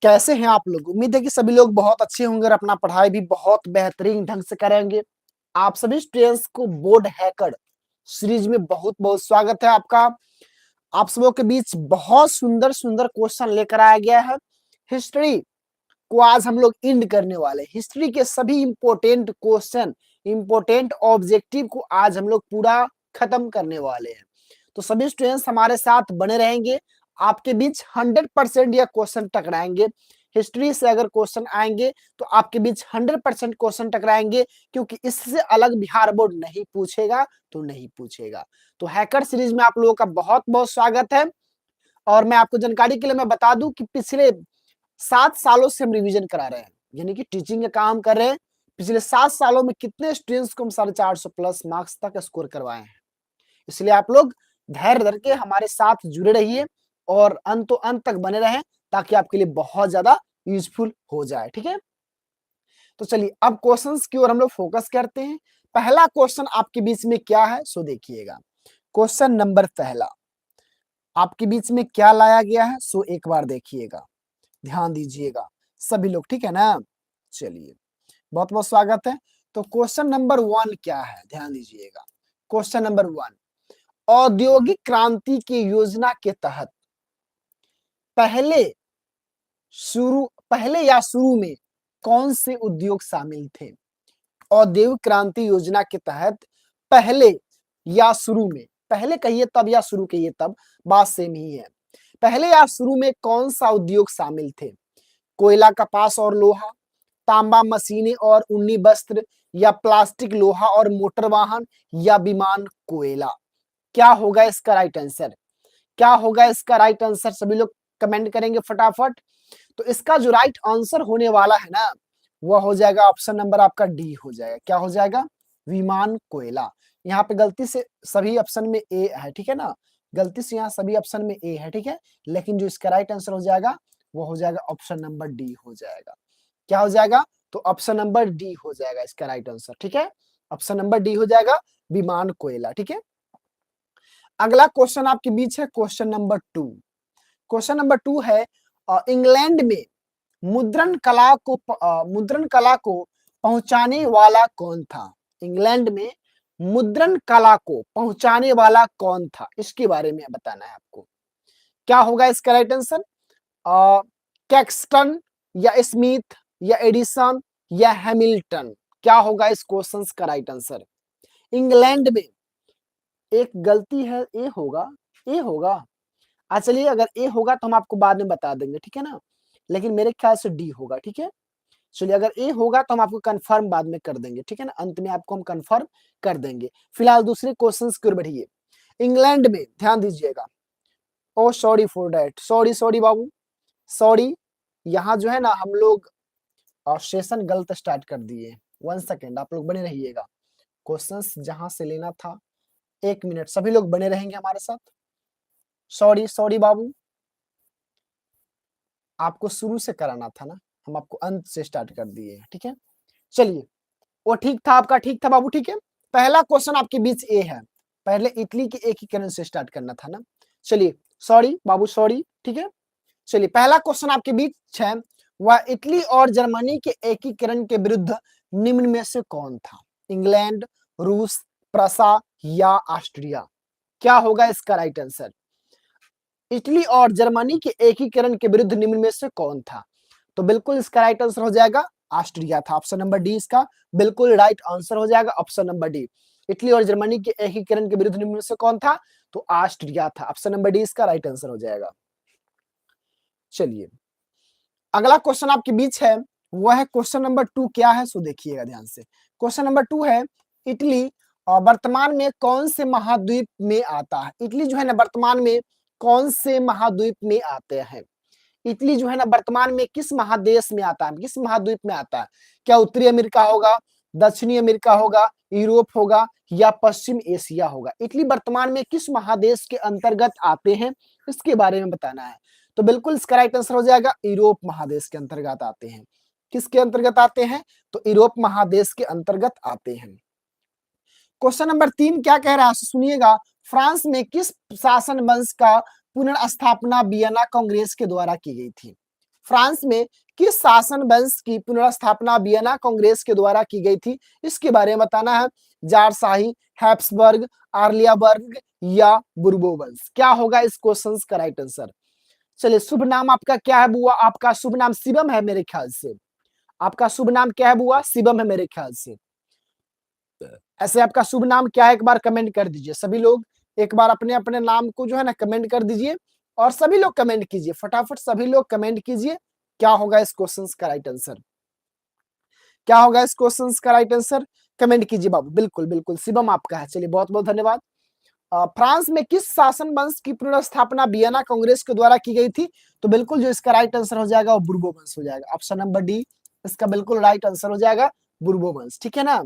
कैसे हैं आप लोग? उम्मीद है कि सभी लोग बहुत अच्छे होंगे और अपना पढ़ाई भी बहुत बेहतरीन ढंग से करेंगे। आप सभी स्टूडेंट्स को बोर्ड हैकर सीरीज में बहुत-बहुत स्वागत है आपका। आप सबों के बीच बहुत सुंदर-सुंदर क्वेश्चन लेकर आया गया है। हिस्ट्री को आज हम लोग एंड करने वाले हैं। हिस्ट्री के सभी इंपॉर्टेंट क्वेश्चन, इंपॉर्टेंट ऑब्जेक्टिव को आज हम लोग पूरा खत्म करने वाले हैं। तो सभी स्टूडेंट्स हमारे साथ बने रहेंगे। आपके बीच 100% यह क्वेश्चन टकराएंगे। हिस्ट्री से अगर क्वेश्चन आएंगे तो आपके बीच 100% क्वेश्चन टकराएंगे, क्योंकि इससे अलग बिहार बोर्ड नहीं पूछेगा तो नहीं पूछेगा। तो हैकर सीरीज में आप लोगों का बहुत-बहुत स्वागत है। और मैं आपको जानकारी के लिए मैं बता दूं कि पिछले 7 सालों से हम रिवीजन करा रहे हैं, यानी कि टीचिंग का काम कर रहे हैं। पिछले 7 सालों में कितने स्टूडेंट्स को हम 450 प्लस मार्क्स तक स्कोर करवाए हैं। इसलिए आप लोग धैर्य धर के हमारे साथ जुड़े रहिए और अंत तक बने रहें, ताकि आपके लिए बहुत ज्यादा यूजफुल हो जाए। ठीक है, तो चलिए अब क्वेश्चंस की ओर हम लोग फोकस करते हैं। पहला क्वेश्चन आपके बीच में क्या है सो देखिएगा। क्वेश्चन नंबर पहला आपके बीच में क्या लाया गया है सो एक बार देखिएगा, ध्यान दीजिएगा सभी लोग, ठीक है ना। चलिए, बहुत बहुत स्वागत है। तो क्वेश्चन नंबर 1 क्या है, ध्यान दीजिएगा। क्वेश्चन नंबर 1, औद्योगिक क्रांति की योजना के तहत पहले या शुरू में कौन से उद्योग शामिल थे? औद्योगिक क्रांति योजना के तहत पहले या शुरू में, पहले कहिए तब या शुरू कहिए तब, बात सेम ही है। पहले या शुरू में कौन सा उद्योग शामिल थे? कोयला, कपास और लोहा, तांबा, मशीनें और ऊनी वस्त्र, या प्लास्टिक, लोहा और मोटर वाहन, या विमान, कोयला। क्या होगा इसका राइट आंसर? क्या होगा इसका राइट आंसर? सभी लोग कमेंट करेंगे फटाफट। तो इसका जो राइट आंसर होने वाला है ना, वह हो जाएगा ऑप्शन नंबर आपका डी हो जाएगा। क्या हो जाएगा? विमान, कोयला। यहाँ पे गलती से सभी ऑप्शन में ए है, ठीक है ना। गलती से यहाँ सभी ऑप्शन में ए है, ठीक है। लेकिन जो इसका राइट आंसर हो जाएगा वो हो जाएगा ऑप्शन नंबर डी हो जाएगा। क्या हो जाएगा? तो ऑप्शन नंबर डी हो जाएगा इसका राइट आंसर, ठीक है। ऑप्शन नंबर डी हो जाएगा, विमान, कोयला, ठीक है। अगला क्वेश्चन आपके बीच है क्वेश्चन नंबर 2। क्वेश्चन नंबर 2 है इंग्लैंड में मुद्रण कला को पहुंचाने वाला कौन था? इंग्लैंड में मुद्रण कला को पहुंचाने वाला कौन था, इसके बारे में बताना है आपको। क्या होगा इसका राइट आंसर? कैक्सटन, या स्मिथ, या एडिसन, या हैमिल्टन। क्या होगा इस क्वेश्चन का राइट आंसर? इंग्लैंड में एक गलती है, ए होगा, ए होगा। चलिए, अगर ए होगा तो हम आपको बाद में बता देंगे, ठीक है ना। लेकिन मेरे ख्याल से डी होगा, ठीक है। चलिए, अगर ए होगा तो हम आपको कंफर्म बाद में कर देंगे, ठीक है ना। अंत में आपको हम कंफर्म कर देंगे। फिलहाल दूसरे क्वेश्चंस की ओर बढ़िए। इंग्लैंड में ध्यान दीजिएगा। Oh sorry for that, sorry sorry बाबू, सॉरी। यहाँ जो है ना हम लोग सेशन गलत स्टार्ट कर दिए। 1 सेकेंड, आप लोग बने रहिएगा। क्वेश्चंस जहां से लेना था, 1 मिनट, सभी लोग बने रहेंगे हमारे साथ। सॉरी सॉरी बाबू, आपको शुरू से कराना था ना, हम आपको अंत से स्टार्ट कर दिए हैं, ठीक है। चलिए, वो ठीक था, आपका ठीक था बाबू, ठीक है। पहला क्वेश्चन आपके बीच ए है। पहले इटली के एकीकरण से स्टार्ट करना था ना। चलिए, सॉरी बाबू, सॉरी, ठीक है। चलिए, पहला क्वेश्चन आपके बीच है, वह इटली और जर्मनी के एकीकरण के विरुद्ध निम्न में से कौन था? इंग्लैंड, रूस, प्रसा, या ऑस्ट्रिया। क्या होगा इसका राइट आंसर? इटली और जर्मनी के एकीकरण के विरुद्ध निम्न में से कौन था? तो बिल्कुल इसका राइट आंसर हो जाएगा ऑस्ट्रिया था। ऑप्शन नंबर डी इसका बिल्कुल राइट आंसर हो जाएगा, ऑप्शन नंबर डी। इटली और जर्मनी के एकीकरण के विरुद्ध निम्न में से कौन था? तो ऑस्ट्रिया था। ऑप्शन नंबर डी इसका राइट आंसर हो जाएगा। चलिए, अगला क्वेश्चन आपके बीच है, वह है क्वेश्चन नंबर 2। क्या है सो देखिएगा ध्यान से। क्वेश्चन नंबर 2 है, इटली वर्तमान में कौन से महाद्वीप में आता है? इटली जो है ना वर्तमान में कौन से महाद्वीप में आते हैं? इटली जो है ना वर्तमान में किस महादेश में आता है, किस महाद्वीप में आता है? क्या उत्तरी अमेरिका होगा, दक्षिणी अमेरिका होगा, यूरोप होगा, या पश्चिम एशिया होगा? इटली वर्तमान में किस महादेश के अंतर्गत आते हैं, इसके बारे में बताना है। तो बिल्कुल इसका राइट आंसर हो जाएगा, यूरोप महादेश के अंतर्गत आते हैं। किसके अंतर्गत आते हैं? तो यूरोप महादेश के अंतर्गत आते हैं। क्वेश्चन नंबर 3 क्या कह रहा है सुनिएगा। फ्रांस में किस शासन वंश का पुनर्स्थापना वियना कांग्रेस के द्वारा की गई थी? फ्रांस में किस शासन वंश की पुनर्स्थापना वियना कांग्रेस के द्वारा की गई थी, इसके बारे में बताना है। जारशाही, हैप्सबर्ग, आर्लियाबर्ग या बुर्बो वंश। क्या होगा इस क्वेश्चन का राइट आंसर? चलिए, शुभ नाम आपका क्या है बुआ? आपका शुभ नाम शिवम है मेरे ख्याल से। आपका शुभ नाम क्या है बुआ? शिवम है मेरे ख्याल से। ऐसे आपका शुभ नाम क्या है, एक बार कमेंट कर दीजिए सभी लोग। एक बार अपने अपने नाम को जो है ना कमेंट कर दीजिए, और सभी लोग कमेंट कीजिए, फटाफट सभी लोग कमेंट कीजिए। क्या होगा इस क्वेश्चन का राइट आंसर? क्या होगा इस क्वेश्चन का राइट आंसर? कमेंट कीजिए बाबू। बिल्कुल बिल्कुल शिवम आपका है। चलिए, बहुत बहुत धन्यवाद। फ्रांस में किस शासन वंश की पुनर्स्थापना वियना कांग्रेस के द्वारा की गई थी? तो बिल्कुल जो इसका राइट आंसर हो जाएगा वो बुर्बो वंश हो जाएगा। ऑप्शन नंबर डी इसका बिल्कुल राइट आंसर हो जाएगा, बुर्बो वंश। ठीक है ना?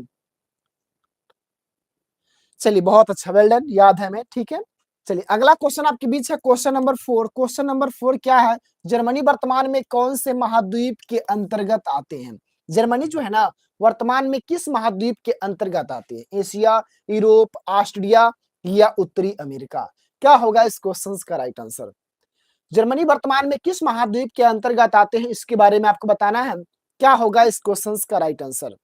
चलिए, बहुत अच्छा, वेल डन, याद है हमें। ठीक है, चलिए अगला क्वेश्चन आपके बीच है, क्वेश्चन नंबर 4। क्वेश्चन नंबर 4 क्या है? जर्मनी वर्तमान में कौन से महाद्वीप के अंतर्गत आते हैं? जर्मनी जो है ना वर्तमान में किस महाद्वीप के अंतर्गत आते हैं? एशिया, यूरोप, ऑस्ट्रेलिया या उत्तरी अमेरिका? क्या होगा इस क्वेश्चन का राइट आंसर? जर्मनी वर्तमान में किस महाद्वीप के अंतर्गत आते हैं, इसके बारे में आपको बताना है। क्या होगा इस क्वेश्चन का राइट आंसर?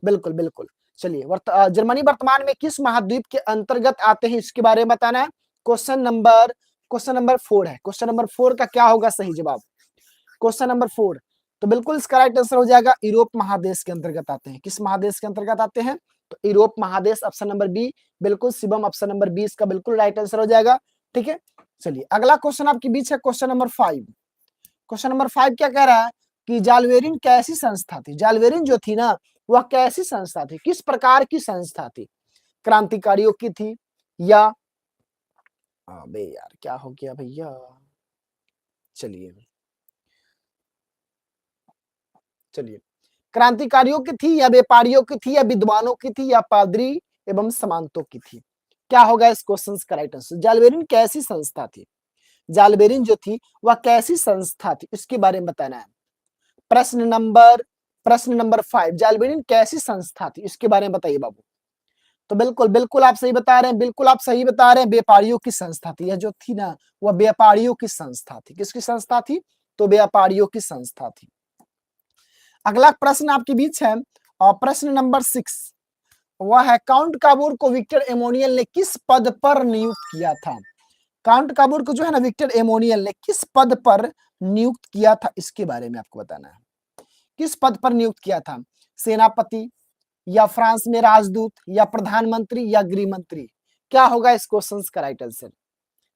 बिल्कुल बिल्कुल। चलिए, जर्मनी वर्तमान में किस महाद्वीप के अंतर्गत आते हैं, इसके बारे में बताना है। क्वेश्चन नंबर 4 है। क्वेश्चन नंबर 4 का क्या होगा सही जवाब? क्वेश्चन नंबर 4, तो बिल्कुल इसका राइट आंसर हो जाएगा यूरोप महादेश के अंतर्गत आते हैं। किस महादेश के अंतर्गत आते हैं? तो यूरोप महादेश, ऑप्शन नंबर बी। बिल्कुल शिवम, ऑप्शन नंबर बी इसका बिल्कुल राइट आंसर हो जाएगा। ठीक है, चलिए अगला क्वेश्चन आपके बीच है, क्वेश्चन नंबर 5। क्वेश्चन नंबर 5 क्या कह रहा है कि जालवेरिन कैसी संस्था थी? जालवेरिन जो थी ना वह कैसी संस्था थी, किस प्रकार की संस्था थी? क्रांतिकारियों की थी या अबे यार क्या हो गया भैया? चलिए चलिए, क्रांतिकारियों की थी या व्यापारियों की थी या विद्वानों की थी या पादरी एवं सामंतों की थी? क्या होगा इस क्वेश्चन का राइट आंसर? जालवेरिन कैसी संस्था थी? जालबेरिन जो थी वह कैसी संस्था थी, इसके बारे में बताना है। प्रश्न नंबर 5, जालबेरिन कैसी संस्था थी, इसके बारे में बताइए बाबू। तो बिल्कुल बिल्कुल आप सही बता रहे हैं, बिल्कुल आप सही बता रहे हैं, व्यापारियों की संस्था थी। यह जो थी ना वह व्यापारियों की संस्था थी। किसकी संस्था थी? तो व्यापारियों की संस्था थी। अगला प्रश्न आपके बीच है, और प्रश्न नंबर 6 वह है, काउंट काबूर को विक्टर एमोनियल ने किस पद पर नियुक्त किया था? काउंट काबूर को जो है ना विक्टर एमोनियल ने किस पद पर नियुक्त किया था, इसके बारे में आपको बताना है। किस पद पर नियुक्त किया था? सेनापति या फ्रांस में राजदूत या प्रधानमंत्री या गृह मंत्री? क्या होगा इस क्वेश्चन का right answer?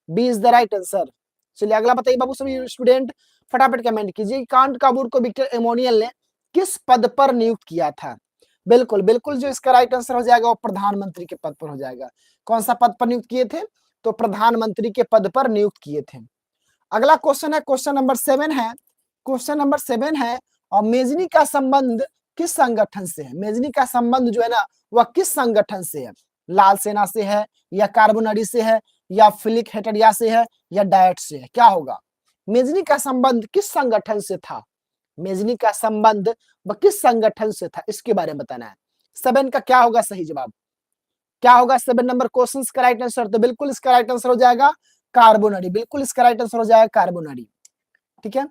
B is the right answer. चलिए अगला बताइए बाबू, सभी स्टूडेंट फटाफट कमेंट कीजिए, काउंट काबूर को विक्टर एमोनियल ने किस पद पर नियुक्त किया था? बिल्कुल बिल्कुल जो इसका राइट आंसर हो जाएगा वो प्रधानमंत्री के पद पर हो जाएगा। कौन सा पद पर नियुक्त किए थे? तो प्रधानमंत्री के पद पर नियुक्त किए थे। अगला क्वेश्चन है, क्वेश्चन नंबर 7 है। क्वेश्चन नंबर 7 है, और मेजनी का संबंध किस संगठन से है? मेजनी का संबंध जो है ना वह किस संगठन से है? लाल सेना से है या कार्बोनरी से है या फिलिक हेटरिया से है या डायट से है? क्या होगा? मेजनी का संबंध किस संगठन से था? मेजनी का संबंध वह किस संगठन से था, इसके बारे में बताना है। 7 का क्या होगा सही जवाब? क्या होगा 7 नंबर क्वेश्चन का राइट आंसर? तो बिल्कुल इसका राइट आंसर हो जाएगा कार्बोनरी। बिल्कुल इसका राइट आंसर हो जाएगा कार्बोनरी। ठीक है,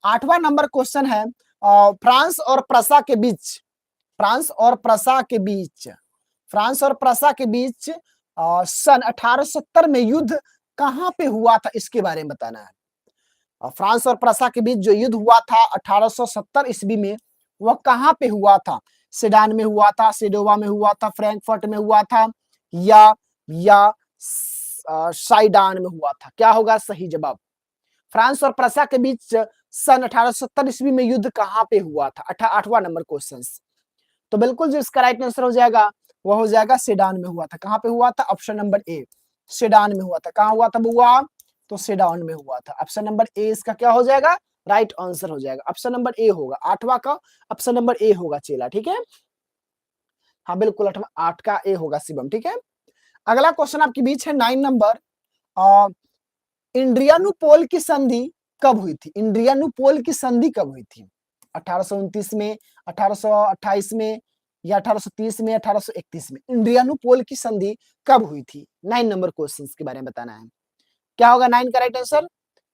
8वां नंबर क्वेश्चन है, फ्रांस और प्रसा के बीच, फ्रांस और प्रसा के बीच, फ्रांस और प्रसा के बीच सन 1870 में युद्ध कहां पे हुआ था, इसके बारे में बताना है। फ्रांस और प्रसा के बीच जो युद्ध हुआ था 1870 ईस्वी में, वह कहां पे हुआ था? सेडान में हुआ था, सेडोवा में हुआ था, फ्रैंकफर्ट में हुआ था या साइडान में हुआ था? क्या होगा सही जवाब? फ्रांस और प्रसा के बीच सन 1870 ईस्वी में युद्ध कहां पे हुआ था? 8वां नंबर क्वेश्चन। तो बिल्कुल जो इसका राइट आंसर हो जाएगा वह हो जाएगा सेडान में हुआ था। कहां पे हुआ था? ऑप्शन नंबर ए, सेडान में हुआ था। कहां हुआ था बुआ? तो सेडान में हुआ था। ऑप्शन नंबर ए इसका क्या हो जाएगा? राइट आंसर हो जाएगा। ऑप्शन नंबर ए होगा, 8वां का ऑप्शन नंबर ए होगा चेला। ठीक है, हाँ बिल्कुल 8 का ए होगा शिवम। ठीक है, अगला क्वेश्चन आपके बीच है 9 नंबर, इंड्रियानुपोल की संधि कब हुई थी? इंड्रियानुपोल की संधि कब हुई थी? 1829 में, 1828 में या 1830 में, 1831 में? इंड्रियानुपोल की संधि कब हुई थी? 9 नंबर क्वेश्चन के बारे में बताना है। क्या होगा 9 का राइट आंसर?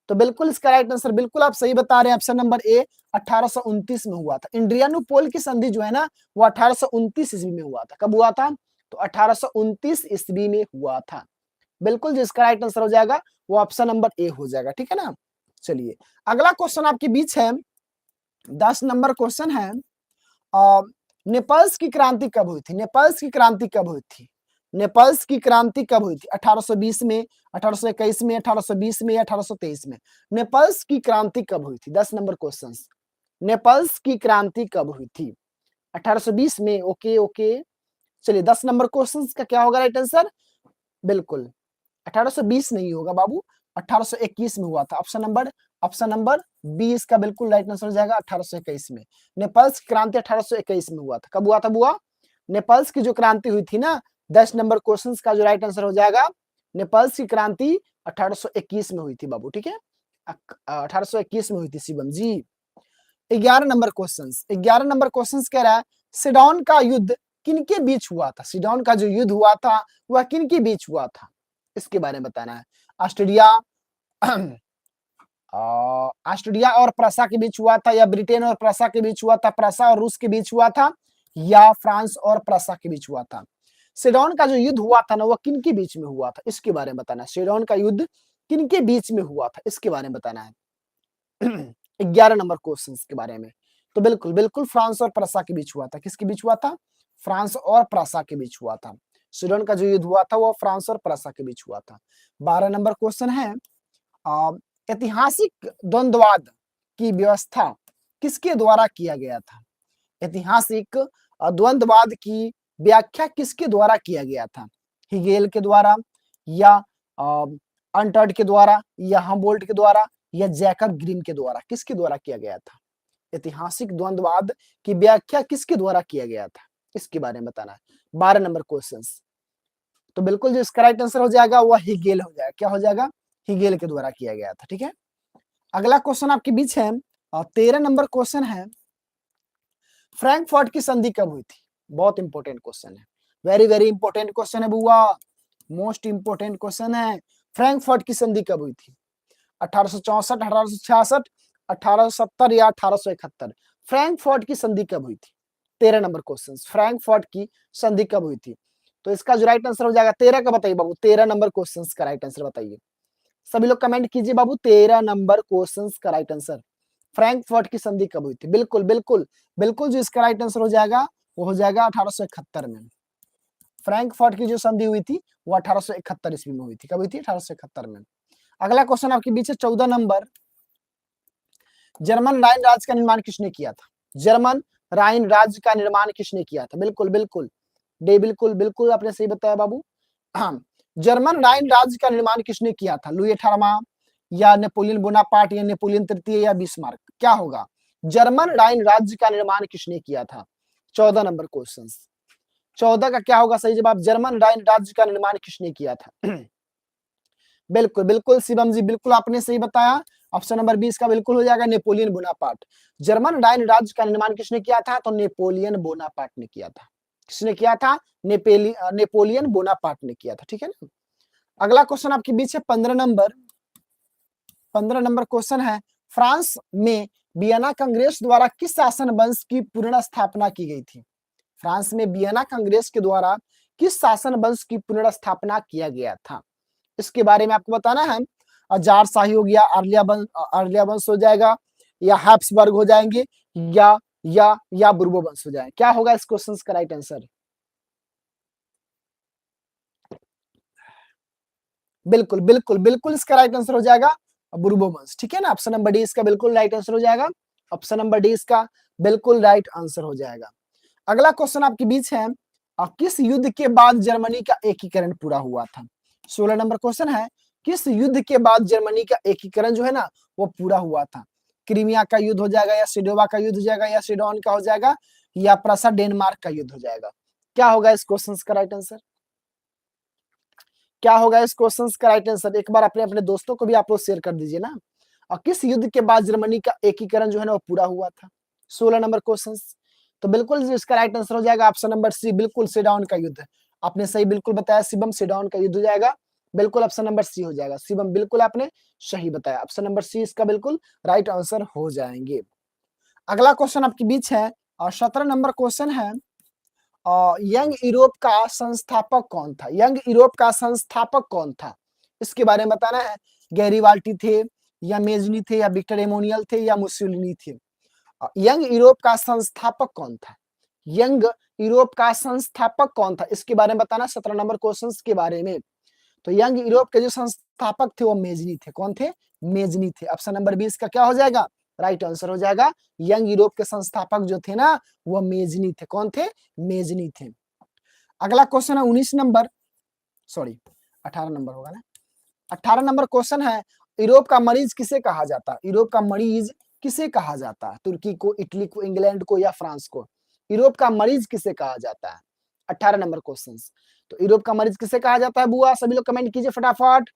तो बिल्कुल इसका राइट आंसर बिल्कुल आप सही बता रहे हैं, ऑप्शन नंबर ए 1829 में हुआ था। इंड्रियानुपोल की संधि जो है ना वो 1829 ईस्वी में हुआ था। कब हुआ था? तो 1829 ईस्वी में हुआ था। बिल्कुल जिसका राइट आंसर हो जाएगा वो ऑप्शन नंबर ए हो जाएगा, ठीक है ना। चलिए अगला क्वेश्चन आपके बीच है, 10 नंबर क्वेश्चन है। नेपल्स की क्रांति कब हुई थी? नेपल्स की क्रांति कब हुई थी? नेपल्स की क्रांति कब हुई थी? 1820 में, 1821 में, 1820 में या 1823 में? नेपल्स की क्रांति कब हुई थी? 10 नंबर क्वेश्चन। नेपल्स की क्रांति कब हुई थी? 1820 में। ओके ओके, चलिए 10 नंबर क्वेश्चन का क्या होगा राइट आंसर? बिल्कुल 1820 नहीं होगा बाबू, 1821 में हुआ था। ऑप्शन नंबर बी इसका बिल्कुल राइट आंसर हो जाएगा, 1821 में। नेपल्स क्रांति 1821 में हुआ था। कब हुआ था बुआ? नेपल्स की जो क्रांति हुई थी ना, 10 नंबर क्वेश्चंस का जो राइट आंसर हो जाएगा, नेपल्स की क्रांति 1821 में हुई थी बाबू, ठीक है। 1821 में हुई थी शिवम जी। 11 नंबर क्वेश्चंस, 11 नंबर क्वेश्चंस कह रहा है सिडॉन का युद्ध किनके बीच हुआ था? सिडॉन का जो युद्ध हुआ था वह किनके बीच हुआ था, इसके बारे में बताना है। ऑस्ट्रेलिया ऑस्ट्रेलिया और प्रसा के बीच हुआ था, या ब्रिटेन और प्रसा के बीच हुआ था, प्रसा और रूस के बीच हुआ था, या फ्रांस और प्रसा के बीच हुआ था? सिडॉन का जो युद्ध हुआ था ना वो किनके बीच में हुआ था, इसके बारे में बताना है। सिडॉन का युद्ध किनके बीच में हुआ था, इसके बारे में बताना है। 11 नंबर क्वेश्चन के बारे में। तो बिल्कुल बिल्कुल फ्रांस और प्रसा के बीच हुआ था। किसके बीच हुआ था? फ्रांस और प्रसा के बीच हुआ था। सिडॉन का जो युद्ध हुआ था वो फ्रांस और प्रसा के बीच हुआ था। 12 नंबर क्वेश्चन है, ऐतिहासिक द्वंद्ववाद की व्यवस्था किसके द्वारा किया गया था? ऐतिहासिक द्वंद्ववाद की व्याख्या किसके द्वारा किया गया था? हिगेल के द्वारा, या अंटर्ड के द्वारा, या हम्बोल्ट के द्वारा, या जैकब ग्रीन के द्वारा? किसके द्वारा किया गया था? ऐतिहासिक द्वंद्ववाद की व्याख्या किसके द्वारा किया गया था, इसके बारे में बताना है। 12 नंबर क्वेश्चन। तो बिल्कुल जो इसका राइट आंसर हो जाएगा वह हिगेल हो जाएगा। क्या हो जाएगा? हिगेल के द्वारा किया गया था, ठीक है। अगला क्वेश्चन आपके बीच है, 13 नंबर क्वेश्चन है, फ्रैंकफर्ट की संधि कब हुई थी? बहुत इंपॉर्टेंट क्वेश्चन है, वेरी वेरी इंपॉर्टेंट क्वेश्चन है बुआ, मोस्ट इंपॉर्टेंट क्वेश्चन है। फ्रैंकफर्ट की संधि कब हुई थी? 1864, 1866, 1870 या 1871? फ्रैंकफर्ट की संधि कब हुई थी? 13 नंबर क्वेश्चन, फ्रैंकफर्ट की संधि कब हुई थी? तो इसका जो राइट आंसर हो जाएगा 13 का बताइए बाबू, 13 नंबर क्वेश्चन का राइट आंसर बताइए। सभी लोग कमेंट कीजिए बाबू, 13 नंबर क्वेश्चन का राइट आंसर। फ्रैंकफर्ट की संधि कब हुई थी? बिल्कुल बिल्कुल बिल्कुल जो इसका राइट आंसर हो जाएगा वो हो जाएगा 1871 में। फ्रैंकफर्ट की जो संधि हुई थी वो 1871 ईस्वी में हुई थी। कब हुई थी? 1871 में। अगला क्वेश्चन आपके बीच है 14 नंबर, जर्मन राइन राज्य का निर्माण किसने किया था? जर्मन राइन राज्य का निर्माण किसने किया था? बिल्कुल बिल्कुल डे, बिल्कुल बिल्कुल आपने सही बताया बाबू। हाँ, जर्मन राइन राज्य का निर्माण किसने किया था? लुई 18वां, या नेपोलियन बोनापार्ट, या नेपोलियन तृतीय, या बिस्मार्क? क्या होगा? जर्मन राइन राज्य का निर्माण किसने किया था? 14 नंबर क्वेश्चन। 14 का क्या होगा सही जवाब? जर्मन राइन राज्य का निर्माण किसने किया था? बिल्कुल बिल्कुल शिवम जी, बिल्कुल आपने सही बताया। ऑप्शन नंबर 20 का बिल्कुल हो जाएगा नेपोलियन बोनापार्ट। जर्मन राइन राज्य का निर्माण किसने किया था? तो नेपोलियन बोनापार्ट ने किया था। किसने किया था? नेपोलियन बोनापार्ट ने किया था, ठीक है ना। अगला क्वेश्चन आपके बीच है 15 नंबर, 15 नंबर क्वेश्चन है, फ्रांस में वियना कांग्रेस द्वारा किस शासन वंश की पुनः स्थापना की गई थी? फ्रांस में वियना कांग्रेस के द्वारा किस शासन वंश की पुनः स्थापना किया गया था? इसके बारे में आपको बताना है। जार शाही हो गया, आर्लिया वंश हो जाएगा, या हैप्सबर्ग हो जाएंगे, या बुर्बो वंश हो जाएंगे? क्या होगा इस क्वेश्चन का राइट आंसर? बिल्कुल बिल्कुल बिल्कुल इसका राइट आंसर हो जाएगा बुर्बो वंश, ठीक है ना। ऑप्शन नंबर डी इसका बिल्कुल राइट आंसर हो जाएगा। ऑप्शन नंबर डी इसका बिल्कुल राइट आंसर हो जाएगा। अगला क्वेश्चन आपके बीच है, किस युद्ध के बाद जर्मनी का एकीकरण पूरा हुआ था? 16 नंबर क्वेश्चन है, किस युद्ध के बाद जर्मनी का एकीकरण जो है ना वो पूरा हुआ था? क्रीमिया का युद्ध हो जाएगा, या सिडोवा का युद्ध हो जाएगा, या सिडोन का हो जाएगा, या प्रसा डेनमार्क का युद्ध हो जाएगा? क्या होगा इस क्वेश्चन का राइट आंसर? क्या होगा इस क्वेश्चन का राइट आंसर? एक बार अपने अपने दोस्तों को भी आप लोग शेयर कर दीजिए ना। और किस युद्ध के बाद जर्मनी का एकीकरण जो है ना वो पूरा हुआ था? 16 नंबर क्वेश्चन। तो बिल्कुल इसका राइट आंसर हो जाएगा ऑप्शन नंबर सी, बिल्कुल सिडॉन का युद्ध। आपने सही बिल्कुल बताया शिवम, सिडॉन का युद्ध हो जाएगा बिल्कुल ऑप्शन नंबर सी हो जाएगा। शिवम बिल्कुल आपने सही बताया, ऑप्शन नंबर सी इसका बिल्कुल राइट आंसर हो जाएंगे। अगला क्वेश्चन आपके बीच है और 17 नंबर क्वेश्चन है, यंग यूरोप का संस्थापक कौन था? यंग यूरोप का संस्थापक कौन था, इसके बारे में बताना है। गैरीबाल्टी थे या मेजनी थे या विक्टर एमोनियल थे या मुसोलिनी थे? यंग यूरोप का संस्थापक कौन था? यंग यूरोप का संस्थापक कौन था, इसके बारे में बताना 17 नंबर क्वेश्चन के बारे में। तो यंग यूरोप के जो संस्थापक थे वो मेजनी थे। कौन थे? मेजनी थे। ऑप्शन नंबर 20 का क्या हो जाएगा? राइट आंसर हो जाएगा। यंग यूरोप के संस्थापक जो थे ना वो मेजनी थे। कौन थे? मेजनी थे। अगला क्वेश्चन है 19 नंबर, सॉरी 18 नंबर होगा ना। 18 नंबर क्वेश्चन है, यूरोप का मरीज किसे कहा जाता है? यूरोप का मरीज किसे कहा जाता है? तुर्की को, इटली को, इंग्लैंड को या फ्रांस को? यूरोप का मरीज किसे कहा जाता है? 18 नंबर क्वेश्चन। तो यूरोप का मरीज किसे कहा जाता है बुआ? सभी लोग कमेंट कीजिए फटाफट।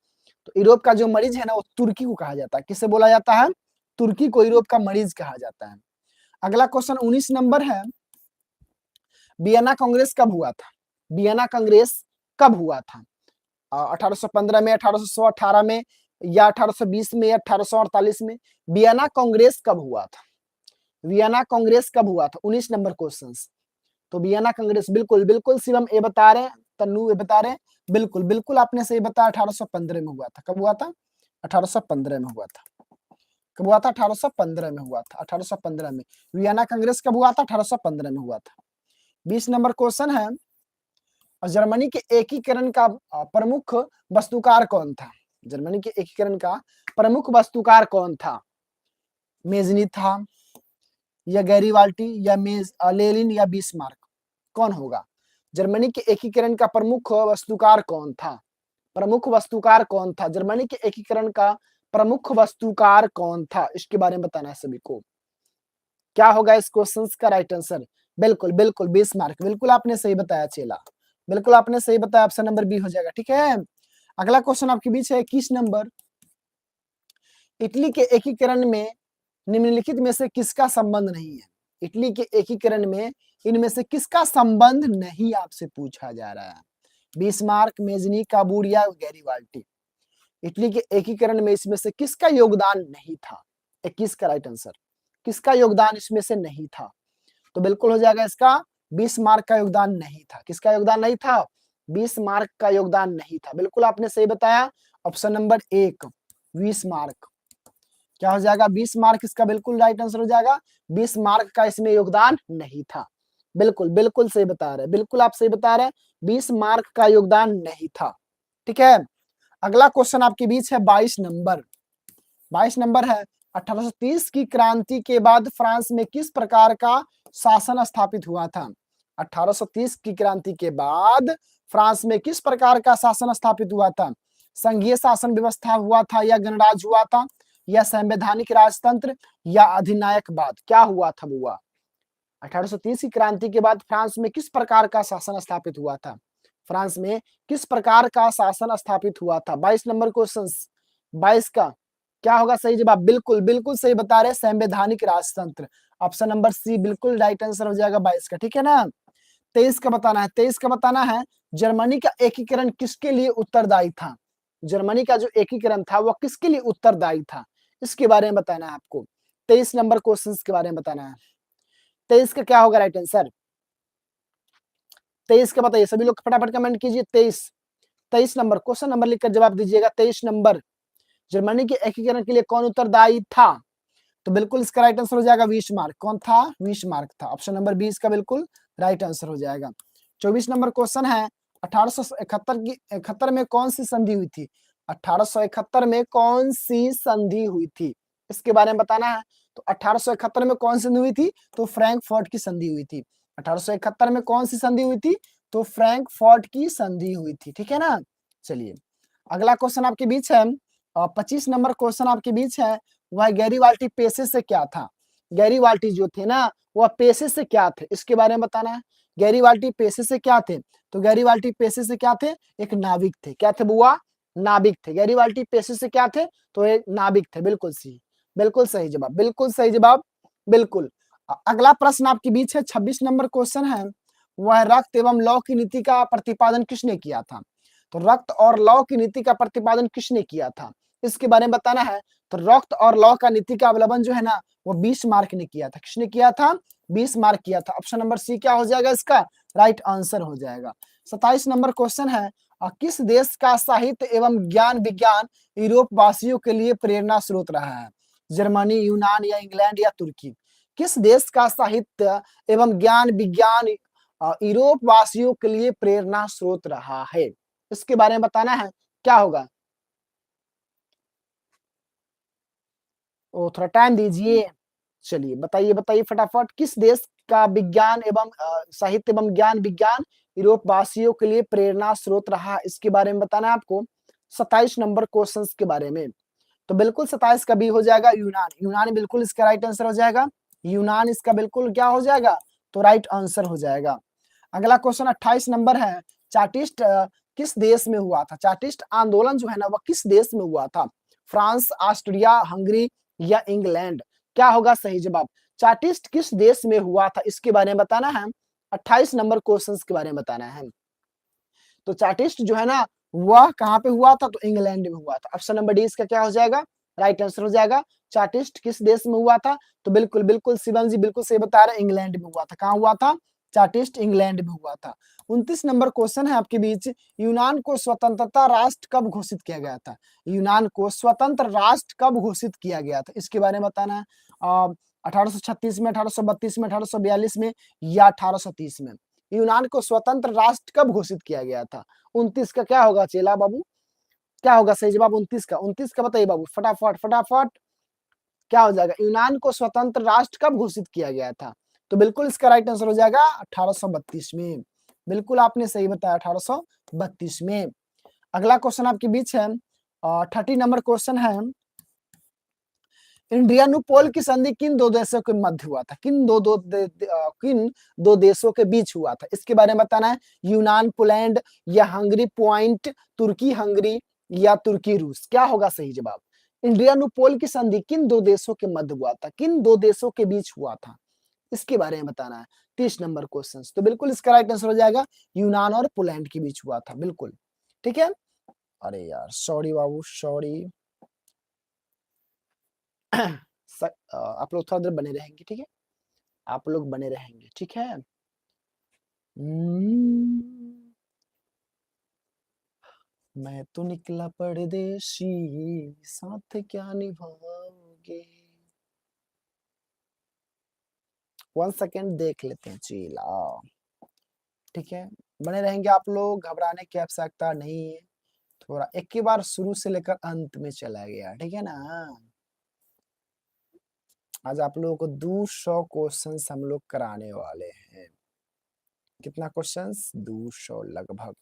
तो यूरोप का जो मरीज है ना वो तुर्की को कहा जाता है। किसे बोला जाता है? तुर्की को यूरोप का मरीज कहा जाता है। अगला क्वेश्चन 19 नंबर है, वियना कांग्रेस कब हुआ था? वियना कांग्रेस कब हुआ था? 1815 में, 1818 में या 1820 में या 1848 में? वियना कांग्रेस कब हुआ था? वियना कांग्रेस कब हुआ था? 19 नंबर क्वेश्चन। तो वियना कांग्रेस बिल्कुल बिल्कुल शिवम ए बता रहे हैं, तन्नू ए बता रहे हैं, बिल्कुल बिल्कुल आपने सही बताया। 1815 में हुआ था। कब हुआ था? 1815 में हुआ था। कब हुआ था? 1815 में हुआ था। 1815 में वियना कांग्रेस कब हुआ था? 1815 में हुआ था। 20 नंबर क्वेश्चन है, जर्मनी के एकीकरण का प्रमुख वस्तुकार कौन था? जर्मनी के एकीकरण का प्रमुख वस्तुकार कौन था? मेजनी था या गैरीबाल्टी या लेनिन या बिस्मार्क? कौन होगा? जर्मनी के एकीकरण का प्रमुख वस्तुकार कौन था? प्रमुख वस्तुकार कौन था? जर्मनी के एकीकरण का प्रमुख वस्तुकार कौन था, इसके बारे में बताना है सभी को। क्या होगा इस क्वेश्चन का राइट आंसर? बिल्कुल बिल्कुल बिस्मार्क, बिल्कुल आपने सही बताया चेला, बिल्कुल आपने सही बताया। ऑप्शन नंबर बी हो जाएगा। ठीक है, अगला क्वेश्चन आपके बीच है 21 नंबर, इटली के एकीकरण में निम्नलिखित में से किसका संबंध नहीं है? इटली के एकीकरण में इनमें से किसका संबंध नहीं आपसे पूछा जा रहा है? बिस्मार्क, मेजनी, काबूर या गैरीबाल्टी? इटली के एकीकरण में इसमें से किसका योगदान नहीं था? 21 का राइट आंसर। किसका योगदान इसमें से नहीं था? तो बिल्कुल हो जाएगा इसका बिस्मार्क का योगदान नहीं था। किसका योगदान नहीं था? बिस्मार्क का योगदान नहीं था। बिल्कुल आपने सही बताया। Option number 1 Bismarck. क्या हो जाएगा? बिस्मार्क इसका बिल्कुल राइट आंसर हो जाएगा। बिस्मार्क का इसमें योगदान नहीं था। बिल्कुल बिल्कुल सही बता रहे, बिल्कुल आप सही बता रहे, बिस्मार्क का योगदान नहीं था। ठीक है, अगला क्वेश्चन आपके बीच है 22 नंबर। 22 नंबर है, 1830 की क्रांति के बाद फ्रांस में किस प्रकार का शासन स्थापित हुआ था? 1830 की क्रांति के बाद फ्रांस में किस प्रकार का शासन स्थापित हुआ था? संघीय शासन व्यवस्था हुआ था या गणराज हुआ था या संवैधानिक राजतंत्र या अधिनायकवाद? क्या हुआ था बुआ? 1830 की क्रांति के बाद फ्रांस में किस प्रकार का शासन स्थापित हुआ था? फ्रांस में किस प्रकार का शासन स्थापित हुआ था? 22 नंबर क्वेश्चन। 22 का क्या होगा सही जवाब? बिल्कुल बिल्कुल सही बता रहे, संवैधानिक राजतंत्र। ऑप्शन नंबर सी बिल्कुल राइट आंसर हो जाएगा 22 का। ठीक है ना, 23 का बताना है। 23 का बताना है, जर्मनी का एकीकरण किसके लिए उत्तरदायी था? जर्मनी का जो एकीकरण था वो किसके लिए उत्तरदायी था, इसके बारे में बताना है आपको। 23 नंबर क्वेश्चन के बारे में बताना है। 23 का क्या होगा राइट आंसर? 23 का बताइए सभी लोग, फटाफट कमेंट कीजिए। 23 नंबर क्वेश्चन नंबर लिखकर जवाब दीजिएगा। 23 नंबर, जर्मनी के एकीकरण के लिए कौन उत्तरदायी था? तो बिल्कुल इसका राइट आंसर हो जाएगा बिस्मार्क। कौन था? बिस्मार्क था। ऑप्शन नंबर 20 का बिल्कुल राइट आंसर हो जाएगा। 24 नंबर क्वेश्चन है, 1871 में कौन सी संधि हुई थी? 1871 में कौन सी संधि हुई थी, इसके बारे में बताना है। तो 1871 में कौन सी संधि हुई थी? तो फ्रैंकफर्ट की संधि हुई थी। 1871 में कौन सी संधि हुई थी? तो फ्रैंकफर्ट की संधि हुई थी। ठीक है ना, चलिए अगला क्वेश्चन आपके बीच है, 25 नंबर क्वेश्चन आपके बीच है, वह गैरीबाल्टी पेशे से क्या था? गैरीबाल्टी जो थे ना वह पेशे से क्या थे, इसके बारे में बताना है। गैरीबाल्टी पेशे से क्या थे? तो गैरीबाल्टी पेशे से क्या थे? एक नाविक थे। क्या थे बुआ? नाविक थे। गैरीबाल्टी पेशे से क्या थे? तो एक नाविक थे। बिल्कुल सही, बिल्कुल सही जवाब, बिल्कुल सही जवाब, बिल्कुल। अगला प्रश्न आपके बीच है 26 नंबर क्वेश्चन है, वह रक्त एवं लौ की नीति का प्रतिपादन किसने किया था? तो रक्त और लौ की नीति का प्रतिपादन किसने किया था, इसके बारे में बताना है। तो रक्त और लौ का नीति का अवलंबन जो है ना वो बिस्मार्क ने किया था। किसने किया था? बिस्मार्क किया था। ऑप्शन नंबर सी क्या हो जाएगा इसका राइट आंसर हो जाएगा। 27 नंबर क्वेश्चन है, किस देश का साहित्य एवं ज्ञान विज्ञान यूरोप वासियों के लिए प्रेरणा स्रोत रहा है? जर्मनी, यूनान या इंग्लैंड या तुर्की? किस देश का साहित्य एवं ज्ञान विज्ञान यूरोप वासियों के लिए प्रेरणा स्रोत रहा है, इसके बारे में बताना है। क्या होगा? ओ थोड़ा टाइम दीजिए। चलिए बताइए बताइए फटाफट, किस देश का विज्ञान एवं साहित्य एवं ज्ञान विज्ञान यूरोप वासियों के लिए प्रेरणा स्रोत रहा, इसके बारे में बताना है आपको 27 नंबर क्वेश्चन के बारे में। तो बिल्कुल 27 का बी हो जाएगा यूनान। यूनान बिल्कुल इसका राइट आंसर हो जाएगा। यूनान इसका बिल्कुल क्या हो जाएगा तो राइट आंसर हो जाएगा। अगला क्वेश्चन 28 नंबर है, चार्टिस्ट किस देश में हुआ था? चार्टिस्ट आंदोलन जो है ना वह किस देश में हुआ था? फ्रांस, ऑस्ट्रिया, हंगरी या इंग्लैंड? क्या होगा सही जवाब? चार्टिस्ट किस देश में हुआ था इसके बारे में बताना है। 28 नंबर क्वेश्चन के बारे में बताना है। तो चार्टिस्ट जो है ना वह कहाँ पे हुआ था? तो इंग्लैंड में हुआ था। ऑप्शन नंबर डी इसका क्या हो जाएगा राइट आंसर हो जाएगा। चार्टिस्ट किस देश में हुआ था? तो बिल्कुल बिल्कुल शिवम जी बिल्कुल सही बता रहे हैं, इंग्लैंड में हुआ था। कहाँ हुआ था? चार्टिस्ट इंग्लैंड में हुआ था। 29 नंबर क्वेश्चन है आपके बीच, यूनान को स्वतंत्रता राष्ट्र कब घोषित किया गया था? यूनान को स्वतंत्र राष्ट्र कब घोषित किया गया था इसके बारे में बताना है। 1836 में, 1832 में, 1842 में या 1830 में? यूनान को स्वतंत्र राष्ट्र कब घोषित किया गया था? 29 का क्या होगा चेला बाबू? क्या होगा सही जवाब 29 का? 29 का बताइए बाबू फटाफट फटाफट। क्या हो जाएगा? यूनान को स्वतंत्र राष्ट्र कब घोषित किया गया था? तो बिल्कुल इसका राइट आंसर हो जाएगा 1832 में। बिल्कुल आपने सही बताया 1832 में। अगला क्वेश्चन आपके बीच है 30 नंबर क्वेश्चन है, इंडियानुपोल की संधि किन दो देशों के मध्य हुआ था? किन दो देशों के बीच हुआ था इसके बारे में बताना है। यूनान पोलैंड या हंगरी पॉइंट तुर्की हंगरी या तुर्की रूस? क्या होगा सही जवाब? इंडियानुपोल की संधि किन दो देशों के मध्य हुआ था? किन दो देशों के बीच हुआ था इसके बारे में बताना है। 30 नंबर क्वेश्चन। तो बिल्कुल इसका राइट आंसर हो जाएगा यूनान और पोलैंड के बीच हुआ था। बिल्कुल ठीक है। अरे यार सॉरी बाबू सॉरी। आप लोग थोड़ा देर बने रहेंगे ठीक है, आप लोग बने रहेंगे ठीक है। मैं तो निकला परदेशी साथ क्या निभाओगे। 1 सेकेंड देख लेते हैं चीला ठीक है। बने रहेंगे आप लोग, घबराने की आवश्यकता नहीं है। थोड़ा एक ही बार शुरू से लेकर अंत में चला गया ठीक है ना। आज आप लोगों को 200 क्वेश्चंस हम लोग कराने वाले हैं। कितना क्वेश्चंस? 200 लगभग।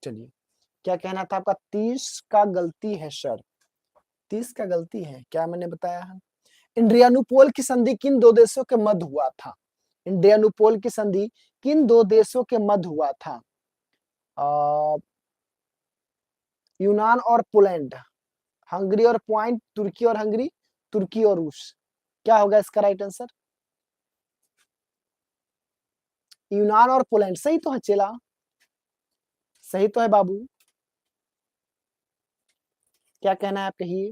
चलिए क्या कहना था आपका? 30 का गलती है सर, 30 का गलती है क्या मैंने बताया है? इंडियानुपोल की संधि किन दो देशों के मध्य हुआ था? इंडियानुपोल की संधि किन दो देशों के मध्य हुआ था? यूनान और पोलैंड, हंगरी और पॉइंट तुर्की और हंगरी, तुर्की और रूस? क्या होगा इसका राइट आंसर? यूनान और पोलैंड सही तो है चेला, सही तो है बाबू। क्या कहना है आप कहिए?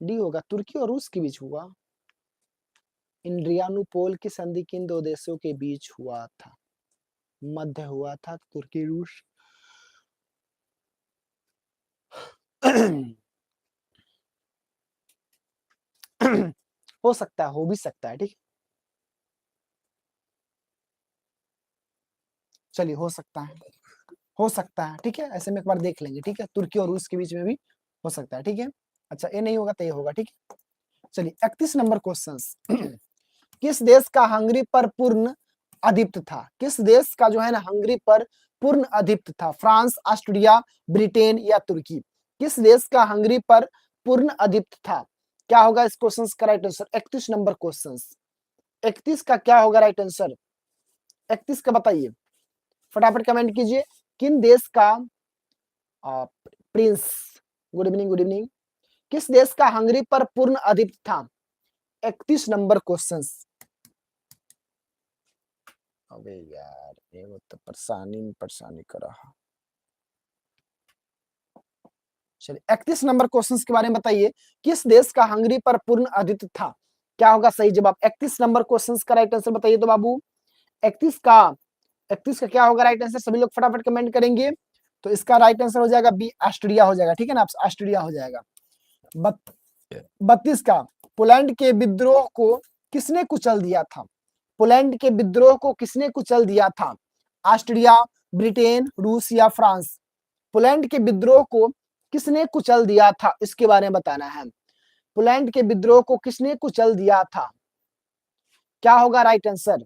डी होगा, तुर्की और रूस के बीच हुआ। इंडियानुपोल की संधि किन दो देशों के बीच हुआ था? मध्य हुआ था तुर्की रूस। हो सकता है, हो भी सकता है ठीक है। चलिए हो सकता है, हो सकता है ठीक है, ऐसे में एक बार देख लेंगे ठीक है। तुर्की और रूस के बीच में भी हो सकता है ठीक है। अच्छा ये नहीं होगा तो ये होगा ठीक है। चलिए 31 नंबर क्वेश्चन, किस देश का हंगरी पर पूर्ण आधिपत्य था? किस देश का जो है ना हंगरी पर पूर्ण आधिपत्य था? फ्रांस, ऑस्ट्रिया, ब्रिटेन या तुर्की? किस देश का हंगरी पर पूर्ण आधिपत्य था? क्या होगा इस क्वेश्चन का राइट आंसर? 31 नंबर क्वेश्चन, 31 का क्या होगा राइट आंसर? 31 का बताइए फटाफट कमेंट कीजिए। किन देश का Prince, good evening good evening, किस देश का हंगरी पर पूर्ण आधिपत्य था? 31 नंबर क्वेश्चन। अबे यार ये वो तो परेशानी में परेशानी कर रहा। चलिए 31 नंबर क्वेश्चन के बारे में बताइए, किस देश का हंगरी पर पूर्ण आधिपत्य था? क्या होगा सही जवाब? 31 नंबर क्वेश्चन का राइट आंसर बताइए तो बाबू। 31 का 31 का क्या होगा राइट आंसर? सभी लोग फटाफट कमेंट करेंगे। तो इसका राइट आंसर हो जाएगा बी, ऑस्ट्रिया हो जाएगा। ठीक है ना, ऑस्ट्रिया हो जाएगा। 32 का, पोलैंड के विद्रोह को किसने कुचल दिया था? पोलैंड के विद्रोह को किसने कुचल दिया था? ऑस्ट्रिया, ब्रिटेन, रूस या फ्रांस? पोलैंड के विद्रोह को किसने कुचल दिया था, इसके बारे में बताना है। पोलैंड के विद्रोह को किसने कुचल दिया था? क्या होगा राइट आंसर?